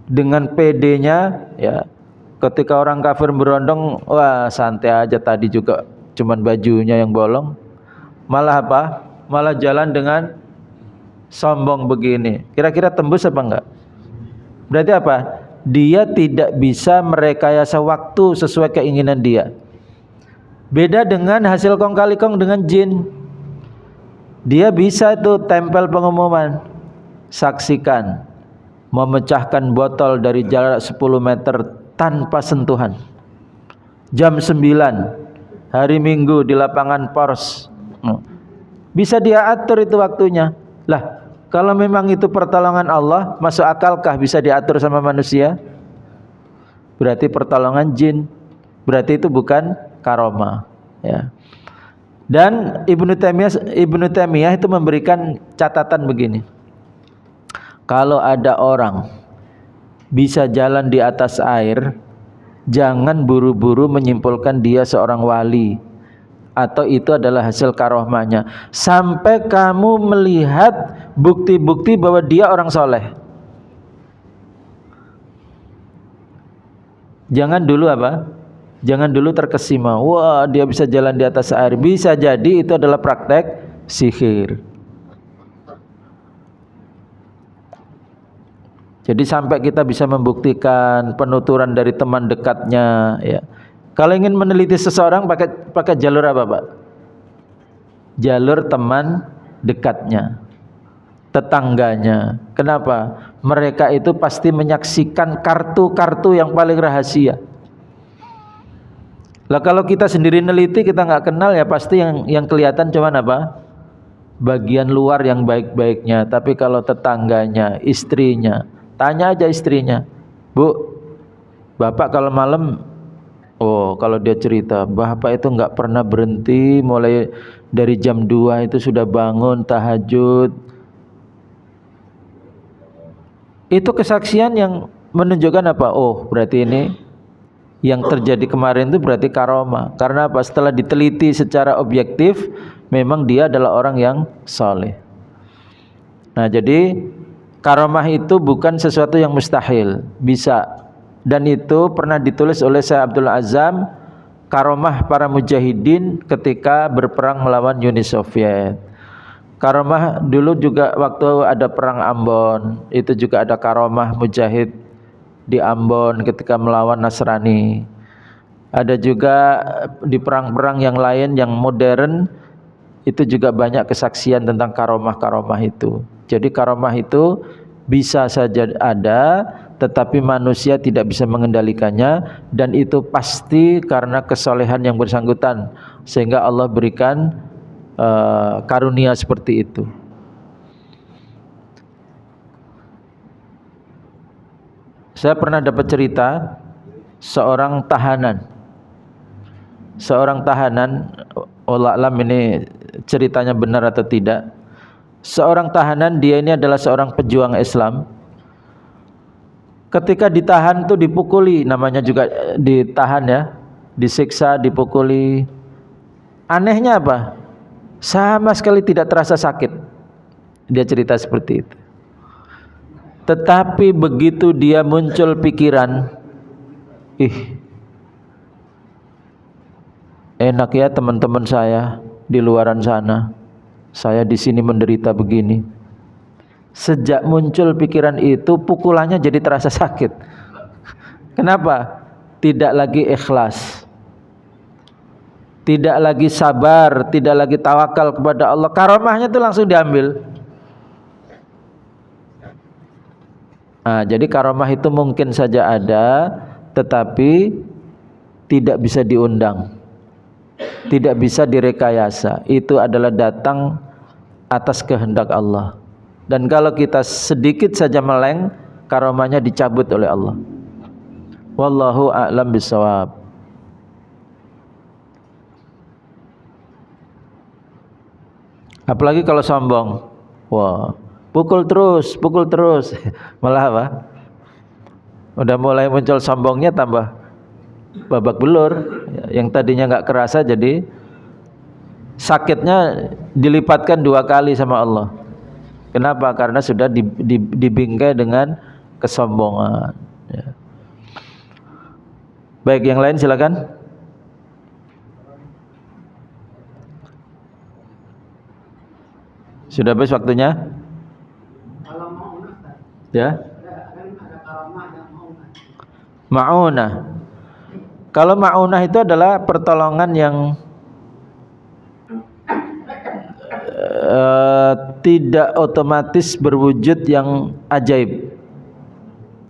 dengan PD-nya ya. Ketika orang kafir berondong, wah santai aja, tadi juga cuman bajunya yang bolong. Malah apa? Malah jalan dengan sombong begini. Kira-kira tembus apa enggak? Berarti apa? Dia tidak bisa merekayasa waktu sesuai keinginan dia. Beda dengan hasil kong kali kong dengan jin. Dia bisa tuh tempel pengumuman. Saksikan memecahkan botol dari jarak 10 meter tanpa sentuhan. Jam 9 hari Minggu di lapangan Pors. Bisa dia atur itu waktunya. Lah, kalau memang itu pertolongan Allah, masuk akalkah bisa diatur sama manusia? Berarti pertolongan jin. Berarti itu bukan karomah, ya. Dan Ibnu Taimiyah itu memberikan catatan begini. Kalau ada orang bisa jalan di atas air, jangan buru-buru menyimpulkan dia seorang wali atau itu adalah hasil karomahnya, sampai kamu melihat bukti-bukti bahwa dia orang soleh. Jangan dulu apa? Jangan dulu terkesima, wah dia bisa jalan di atas air. Bisa jadi itu adalah praktek sihir. Jadi sampai kita bisa membuktikan penuturan dari teman dekatnya, ya. Kalau ingin meneliti seseorang pakai jalur apa, Pak? Jalur teman dekatnya, tetangganya. Kenapa? Mereka itu pasti menyaksikan kartu-kartu yang paling rahasia. Lah kalau kita sendiri neliti, kita nggak kenal, ya pasti yang kelihatan cuman apa? Bagian luar yang baik-baiknya. Tapi kalau tetangganya, istrinya, tanya aja istrinya, Bu, Bapak kalau malam, oh kalau dia cerita, Bapak itu nggak pernah berhenti, mulai dari jam 2 itu sudah bangun tahajud. Itu kesaksian yang menunjukkan apa? Oh berarti ini yang terjadi kemarin itu berarti karomah. Karena apa? Setelah diteliti secara objektif, memang dia adalah orang yang saleh. Nah jadi karomah itu bukan sesuatu yang mustahil, bisa. Dan itu pernah ditulis oleh Syekh Abdul Azam, karomah para mujahidin ketika berperang melawan Uni Soviet. Karomah dulu juga waktu ada perang Ambon, itu juga ada karomah mujahid di Ambon ketika melawan Nasrani. Ada juga di perang-perang yang lain yang modern, itu juga banyak kesaksian tentang karomah-karomah itu. Jadi karomah itu bisa saja ada, tetapi manusia tidak bisa mengendalikannya, dan itu pasti karena kesolehan yang bersangkutan, sehingga Allah berikan karunia seperti itu. Saya pernah dapat cerita seorang tahanan, wallah alam ini ceritanya benar atau tidak. Seorang tahanan, dia ini adalah seorang pejuang Islam. Ketika ditahan tuh dipukuli, namanya juga ditahan ya, disiksa, dipukuli. Anehnya apa? Sama sekali tidak terasa sakit. Dia cerita seperti itu. Tetapi begitu dia muncul pikiran, enak ya teman-teman saya di luaran sana, saya di sini menderita begini. Sejak muncul pikiran itu, pukulannya jadi terasa sakit. Kenapa? Tidak lagi ikhlas, tidak lagi sabar, tidak lagi tawakal kepada Allah. Karomahnya itu langsung diambil. Nah, jadi karomah itu mungkin saja ada, tetapi tidak bisa diundang, tidak bisa direkayasa. Itu adalah datang atas kehendak Allah. Dan kalau kita sedikit saja meleng, karomahnya dicabut oleh Allah. Wallahu a'lam bishawab. Apalagi kalau sombong, wah, pukul terus, malah apa? Udah mulai muncul sombongnya, tambah babak belur. Yang tadinya nggak kerasa jadi sakitnya dilipatkan 2 kali sama Allah. Kenapa? Karena sudah dibingkai dengan kesombongan. Ya. Baik, yang lain silakan. Sudah habis waktunya? Kalau ma'unah, ya. Ada karomah yang Ma'unah. Kalau ma'unah itu adalah pertolongan yang tidak otomatis berwujud yang ajaib.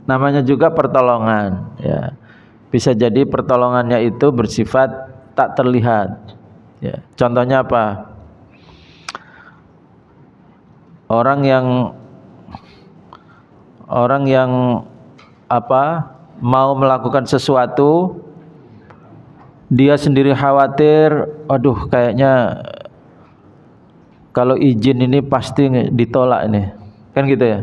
Namanya juga pertolongan, ya. Bisa jadi pertolongannya itu bersifat tak terlihat. Ya. Contohnya apa? Orang yang mau melakukan sesuatu, dia sendiri khawatir, aduh kayaknya kalau izin ini pasti ditolak ini, kan gitu ya.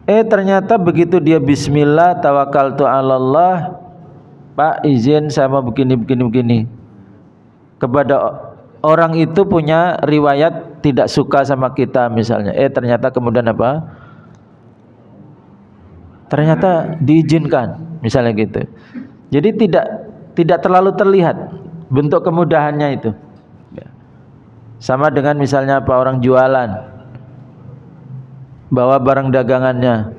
Ternyata begitu dia bismillah tawakkaltu 'alallah, Pak izin saya mau begini. Kepada orang itu punya riwayat tidak suka sama kita misalnya. Ternyata kemudian apa? Ternyata diizinkan, misalnya gitu. Jadi tidak terlalu terlihat bentuk kemudahannya itu. Sama dengan misalnya apa, orang jualan, bawa barang dagangannya,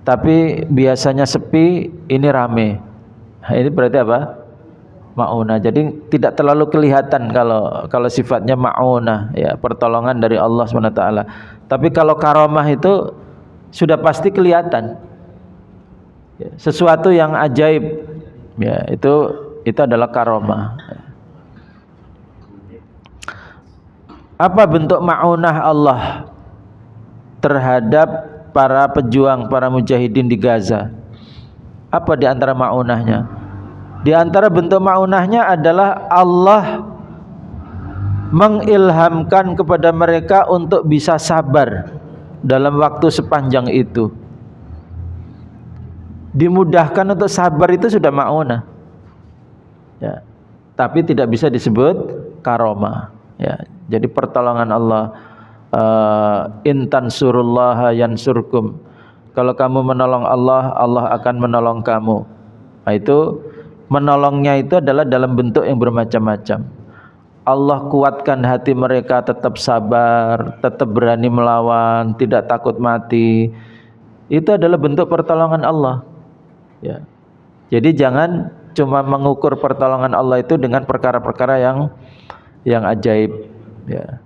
tapi biasanya sepi, ini rame. Ini berarti apa? Ma'unah. Jadi tidak terlalu kelihatan kalau sifatnya ma'unah, ya, pertolongan dari Allah SWT. Tapi kalau karomah itu sudah pasti kelihatan, ya, sesuatu yang ajaib, ya, itu adalah karomah. Apa bentuk ma'unah Allah terhadap para pejuang, para mujahidin di Gaza? Apa di antara ma'unahnya? Di antara bentuk ma'unahnya adalah Allah mengilhamkan kepada mereka untuk bisa sabar dalam waktu sepanjang itu. Dimudahkan untuk sabar itu sudah ma'unah, ya. Tapi tidak bisa disebut karomah, ya. Jadi pertolongan Allah, intan surullaha yansurkum. Kalau kamu menolong Allah, Allah akan menolong kamu. Nah, itu menolongnya itu adalah dalam bentuk yang bermacam-macam. Allah kuatkan hati mereka tetap sabar, tetap berani melawan, tidak takut mati. Itu adalah bentuk pertolongan Allah, ya. Jadi jangan cuma mengukur pertolongan Allah itu dengan perkara-perkara yang ajaib, ya.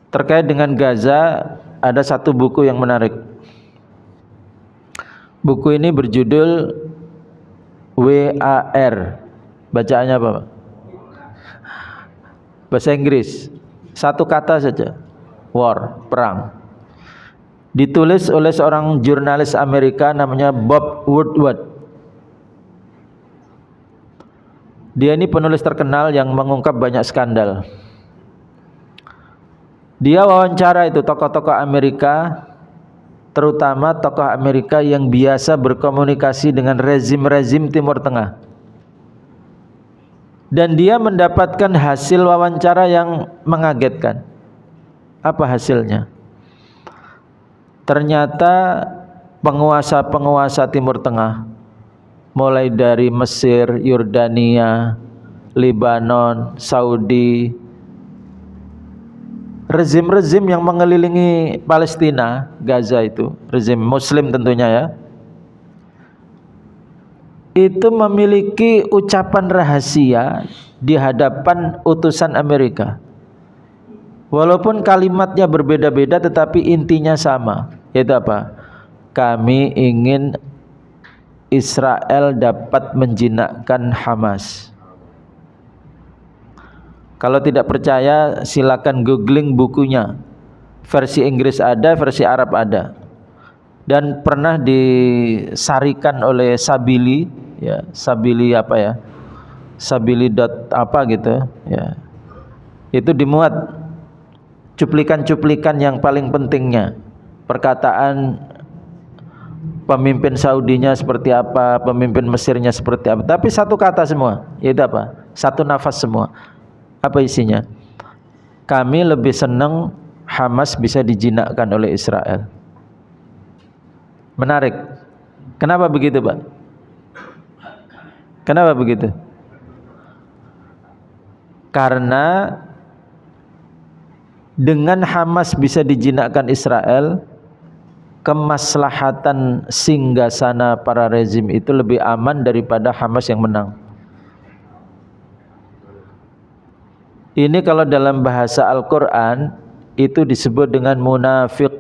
Terkait dengan Gaza, ada satu buku yang menarik. Buku ini berjudul WAR. Bacaannya apa, Pak? Bahasa Inggris. Satu kata saja. War, perang. Ditulis oleh seorang jurnalis Amerika namanya Bob Woodward. Dia ini penulis terkenal yang mengungkap banyak skandal. Dia wawancara itu tokoh-tokoh Amerika, terutama tokoh Amerika yang biasa berkomunikasi dengan rezim-rezim Timur Tengah. Dan dia mendapatkan hasil wawancara yang mengagetkan. Apa hasilnya? Ternyata penguasa-penguasa Timur Tengah, mulai dari Mesir, Yordania, Lebanon, Saudi, rezim-rezim yang mengelilingi Palestina, Gaza itu, rezim Muslim tentunya, ya, itu memiliki ucapan rahasia di hadapan utusan Amerika. Walaupun kalimatnya berbeda-beda tetapi intinya sama, yaitu apa? Kami ingin Israel dapat menjinakkan Hamas. Kalau tidak percaya silakan googling bukunya, Versi Inggris ada, versi Arab ada. Dan pernah disarikan oleh Sabili, ya, Sabili apa ya? Sabili dot apa gitu, ya. Itu dimuat cuplikan-cuplikan yang paling pentingnya. Perkataan pemimpin Saudinya seperti apa, pemimpin Mesirnya seperti apa. Tapi satu kata semua, yaitu apa? Satu nafas semua. Apa isinya? Kami lebih senang Hamas bisa dijinakkan oleh Israel. Menarik. Kenapa begitu, Pak? Kenapa begitu? Karena dengan Hamas bisa dijinakkan Israel, kemaslahatan singgasana para rezim itu lebih aman daripada Hamas yang menang. Ini kalau dalam bahasa Al-Quran itu disebut dengan munafik.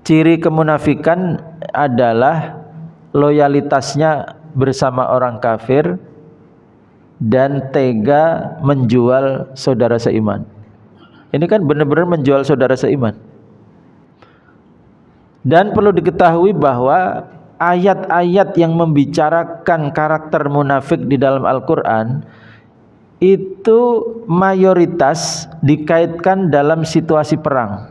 Ciri kemunafikan adalah loyalitasnya bersama orang kafir dan tega menjual saudara seiman. Ini kan benar-benar menjual saudara seiman. Dan perlu diketahui bahwa ayat-ayat yang membicarakan karakter munafik di dalam Al-Quran itu mayoritas dikaitkan dalam situasi perang.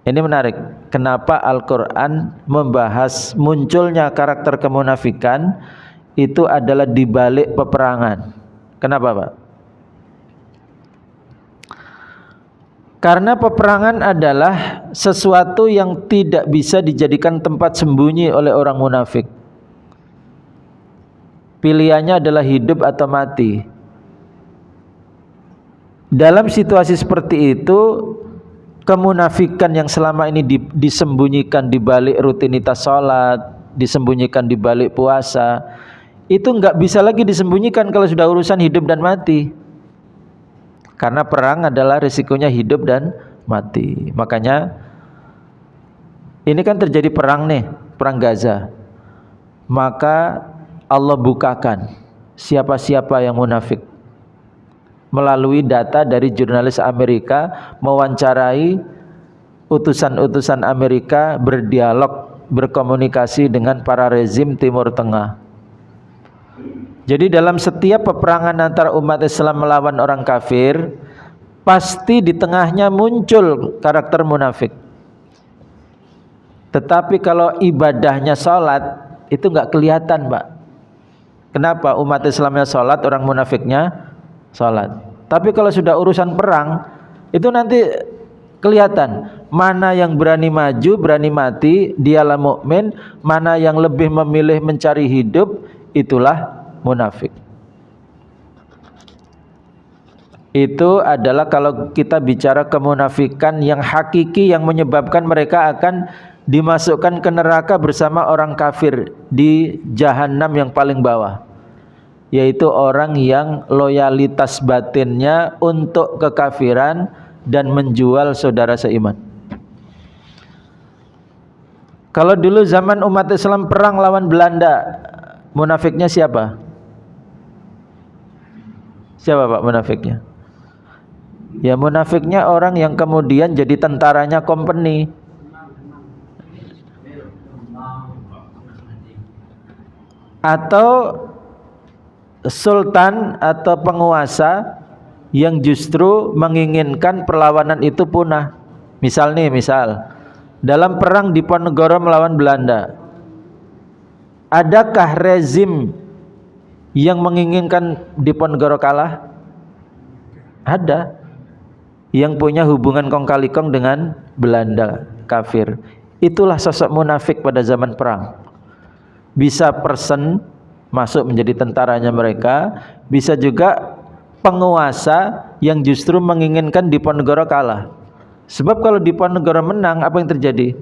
Ini menarik. Kenapa Al-Quran membahas munculnya karakter kemunafikan itu adalah di balik peperangan. Kenapa, Pak? Karena peperangan adalah sesuatu yang tidak bisa dijadikan tempat sembunyi oleh orang munafik. Pilihannya adalah hidup atau mati. Dalam situasi seperti itu, kemunafikan yang selama ini disembunyikan di balik rutinitas sholat, disembunyikan di balik puasa, itu nggak bisa lagi disembunyikan kalau sudah urusan hidup dan mati. Karena perang adalah risikonya hidup dan mati. Makanya ini kan terjadi perang nih, perang Gaza. Maka Allah bukakan siapa-siapa yang munafik. Melalui data dari jurnalis Amerika mewawancarai utusan-utusan Amerika, berdialog, berkomunikasi dengan para rezim Timur Tengah. Jadi dalam setiap peperangan antara umat Islam melawan orang kafir, pasti di tengahnya muncul karakter munafik. Tetapi kalau ibadahnya sholat, itu nggak kelihatan, Pak. Kenapa? Umat Islamnya sholat, orang munafiknya sholat. Tapi kalau sudah urusan perang, itu nanti kelihatan mana yang berani maju, berani mati, dialah mukmin. Mana yang lebih memilih mencari hidup, itulah munafik. Itu adalah kalau kita bicara kemunafikan yang hakiki, yang menyebabkan mereka akan dimasukkan ke neraka bersama orang kafir di jahanam yang paling bawah, yaitu orang yang loyalitas batinnya untuk kekafiran dan menjual saudara seiman. Kalau dulu zaman umat Islam perang lawan Belanda, munafiknya siapa? Siapa, Pak, munafiknya? Ya, munafiknya orang yang kemudian jadi tentaranya company. Atau sultan atau penguasa yang justru menginginkan perlawanan itu punah. Misal dalam perang Diponegoro melawan Belanda, adakah rezim yang menginginkan Diponegoro kalah? Ada. Yang punya hubungan kong kali kong dengan Belanda kafir. Itulah sosok munafik pada zaman perang. Bisa person masuk menjadi tentaranya mereka, bisa juga penguasa yang justru menginginkan Diponegoro kalah. Sebab kalau Diponegoro menang, apa yang terjadi?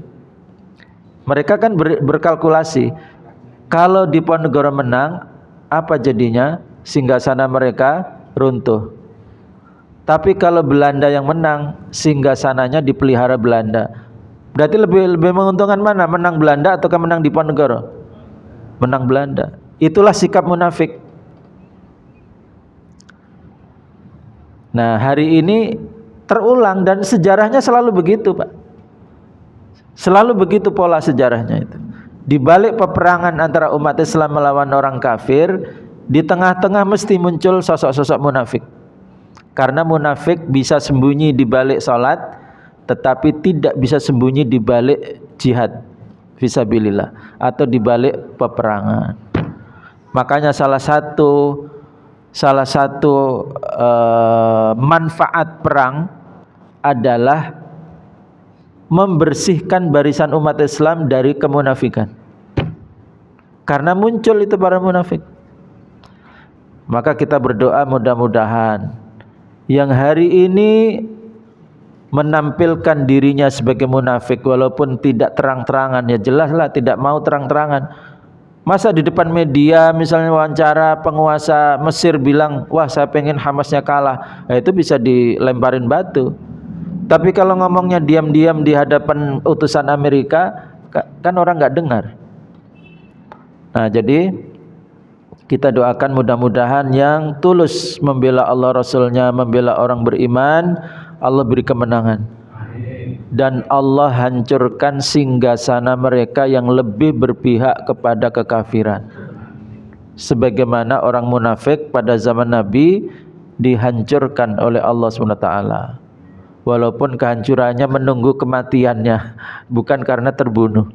Mereka kan berkalkulasi, kalau Diponegoro menang, apa jadinya? Singgasana mereka runtuh. Tapi kalau Belanda yang menang, singgasananya dipelihara Belanda. Berarti lebih menguntungkan mana? Menang Belanda atau menang Diponegoro? Menang Belanda. Itulah sikap munafik. Nah, hari ini terulang dan sejarahnya selalu begitu, Pak. Selalu begitu pola sejarahnya itu. Di balik peperangan antara umat Islam melawan orang kafir, di tengah-tengah mesti muncul sosok-sosok munafik. Karena munafik bisa sembunyi di balik salat, tetapi tidak bisa sembunyi di balik jihad fisabilillah atau di balik peperangan. Makanya salah satu manfaat perang adalah membersihkan barisan umat Islam dari kemunafikan. Karena muncul itu para munafik. Maka kita berdoa mudah-mudahan yang hari ini menampilkan dirinya sebagai munafik walaupun tidak terang-terangan, ya jelaslah tidak mau terang-terangan. Masa di depan media misalnya wawancara penguasa Mesir bilang, wah saya pengen Hamasnya kalah, nah, itu bisa dilemparin batu. Tapi kalau ngomongnya diam-diam di hadapan utusan Amerika, kan orang nggak dengar. Nah, jadi kita doakan mudah-mudahan yang tulus membela Allah Rasulnya, membela orang beriman, Allah beri kemenangan. Dan Allah hancurkan singgasana mereka yang lebih berpihak kepada kekafiran. Sebagaimana orang munafik pada zaman Nabi dihancurkan oleh Allah SWT. Walaupun kehancurannya menunggu kematiannya, bukan karena terbunuh.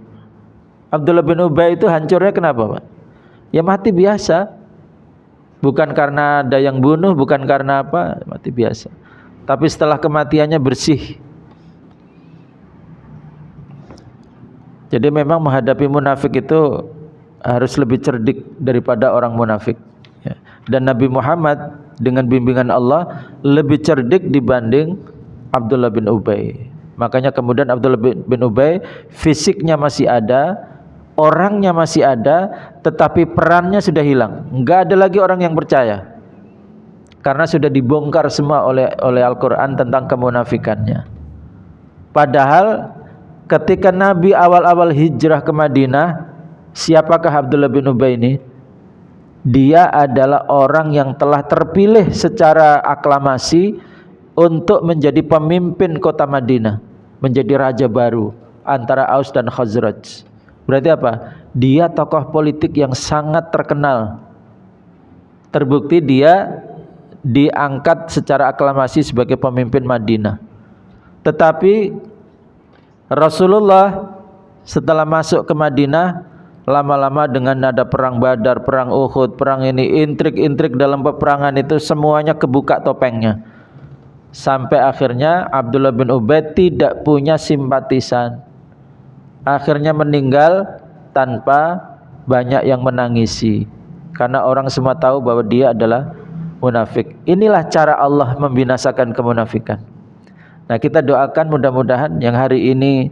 Abdullah bin Ubay itu hancurnya kenapa, Pak? Ya mati biasa. Bukan karena ada yang bunuh, bukan karena apa, mati biasa. Tapi setelah kematiannya bersih. Jadi memang menghadapi munafik itu harus lebih cerdik daripada orang munafik. Dan Nabi Muhammad dengan bimbingan Allah lebih cerdik dibanding Abdullah bin Ubay. Makanya kemudian Abdullah bin Ubay fisiknya masih ada, orangnya masih ada, tetapi perannya sudah hilang. Enggak ada lagi orang yang percaya. Karena sudah dibongkar semua oleh Al-Qur'an tentang kemunafikannya. Padahal ketika Nabi awal-awal hijrah ke Madinah, siapakah Abdullah bin Ubay ini? Dia adalah orang yang telah terpilih secara aklamasi untuk menjadi pemimpin kota Madinah, menjadi raja baru antara Aus dan Khazraj. Berarti apa? Dia tokoh politik yang sangat terkenal. Terbukti dia diangkat secara aklamasi sebagai pemimpin Madinah. Tetapi Rasulullah setelah masuk ke Madinah, lama-lama dengan ada perang Badar, perang Uhud, perang ini, intrik-intrik dalam peperangan itu semuanya kebuka topengnya. Sampai akhirnya Abdullah bin Ubay tidak punya simpatisan. Akhirnya meninggal tanpa banyak yang menangisi. Karena orang semua tahu bahwa dia adalah munafik. Inilah cara Allah membinasakan kemunafikan. Nah, kita doakan mudah-mudahan yang hari ini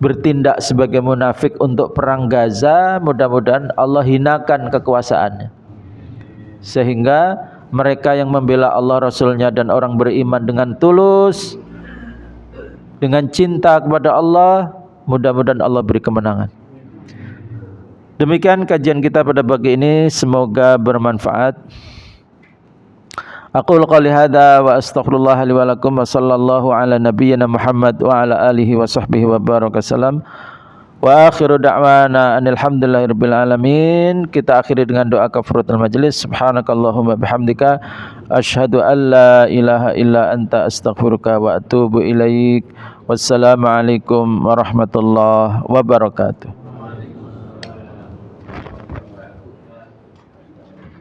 bertindak sebagai munafik untuk perang Gaza, mudah-mudahan Allah hinakan kekuasaannya. Sehingga mereka yang membela Allah Rasulnya dan orang beriman dengan tulus, dengan cinta kepada Allah, mudah-mudahan Allah beri kemenangan. Demikian kajian kita pada pagi ini, semoga bermanfaat. Aqulu qouli hadza wa astaghfirullah li wa lakum wa sallallahu ala nabiyyina Muhammad wa ala alihi wa sahbihi wa baraka salam. Wa akhiru da'wana alhamdulillahirabbil alamin. Kita akhiri dengan doa kafaratul majelis. Subhanakallahumma bihamdika asyhadu an la ilaha illa anta astaghfiruka wa atubu ilaik. Wassalamu alaikum warahmatullahi wabarakatuh.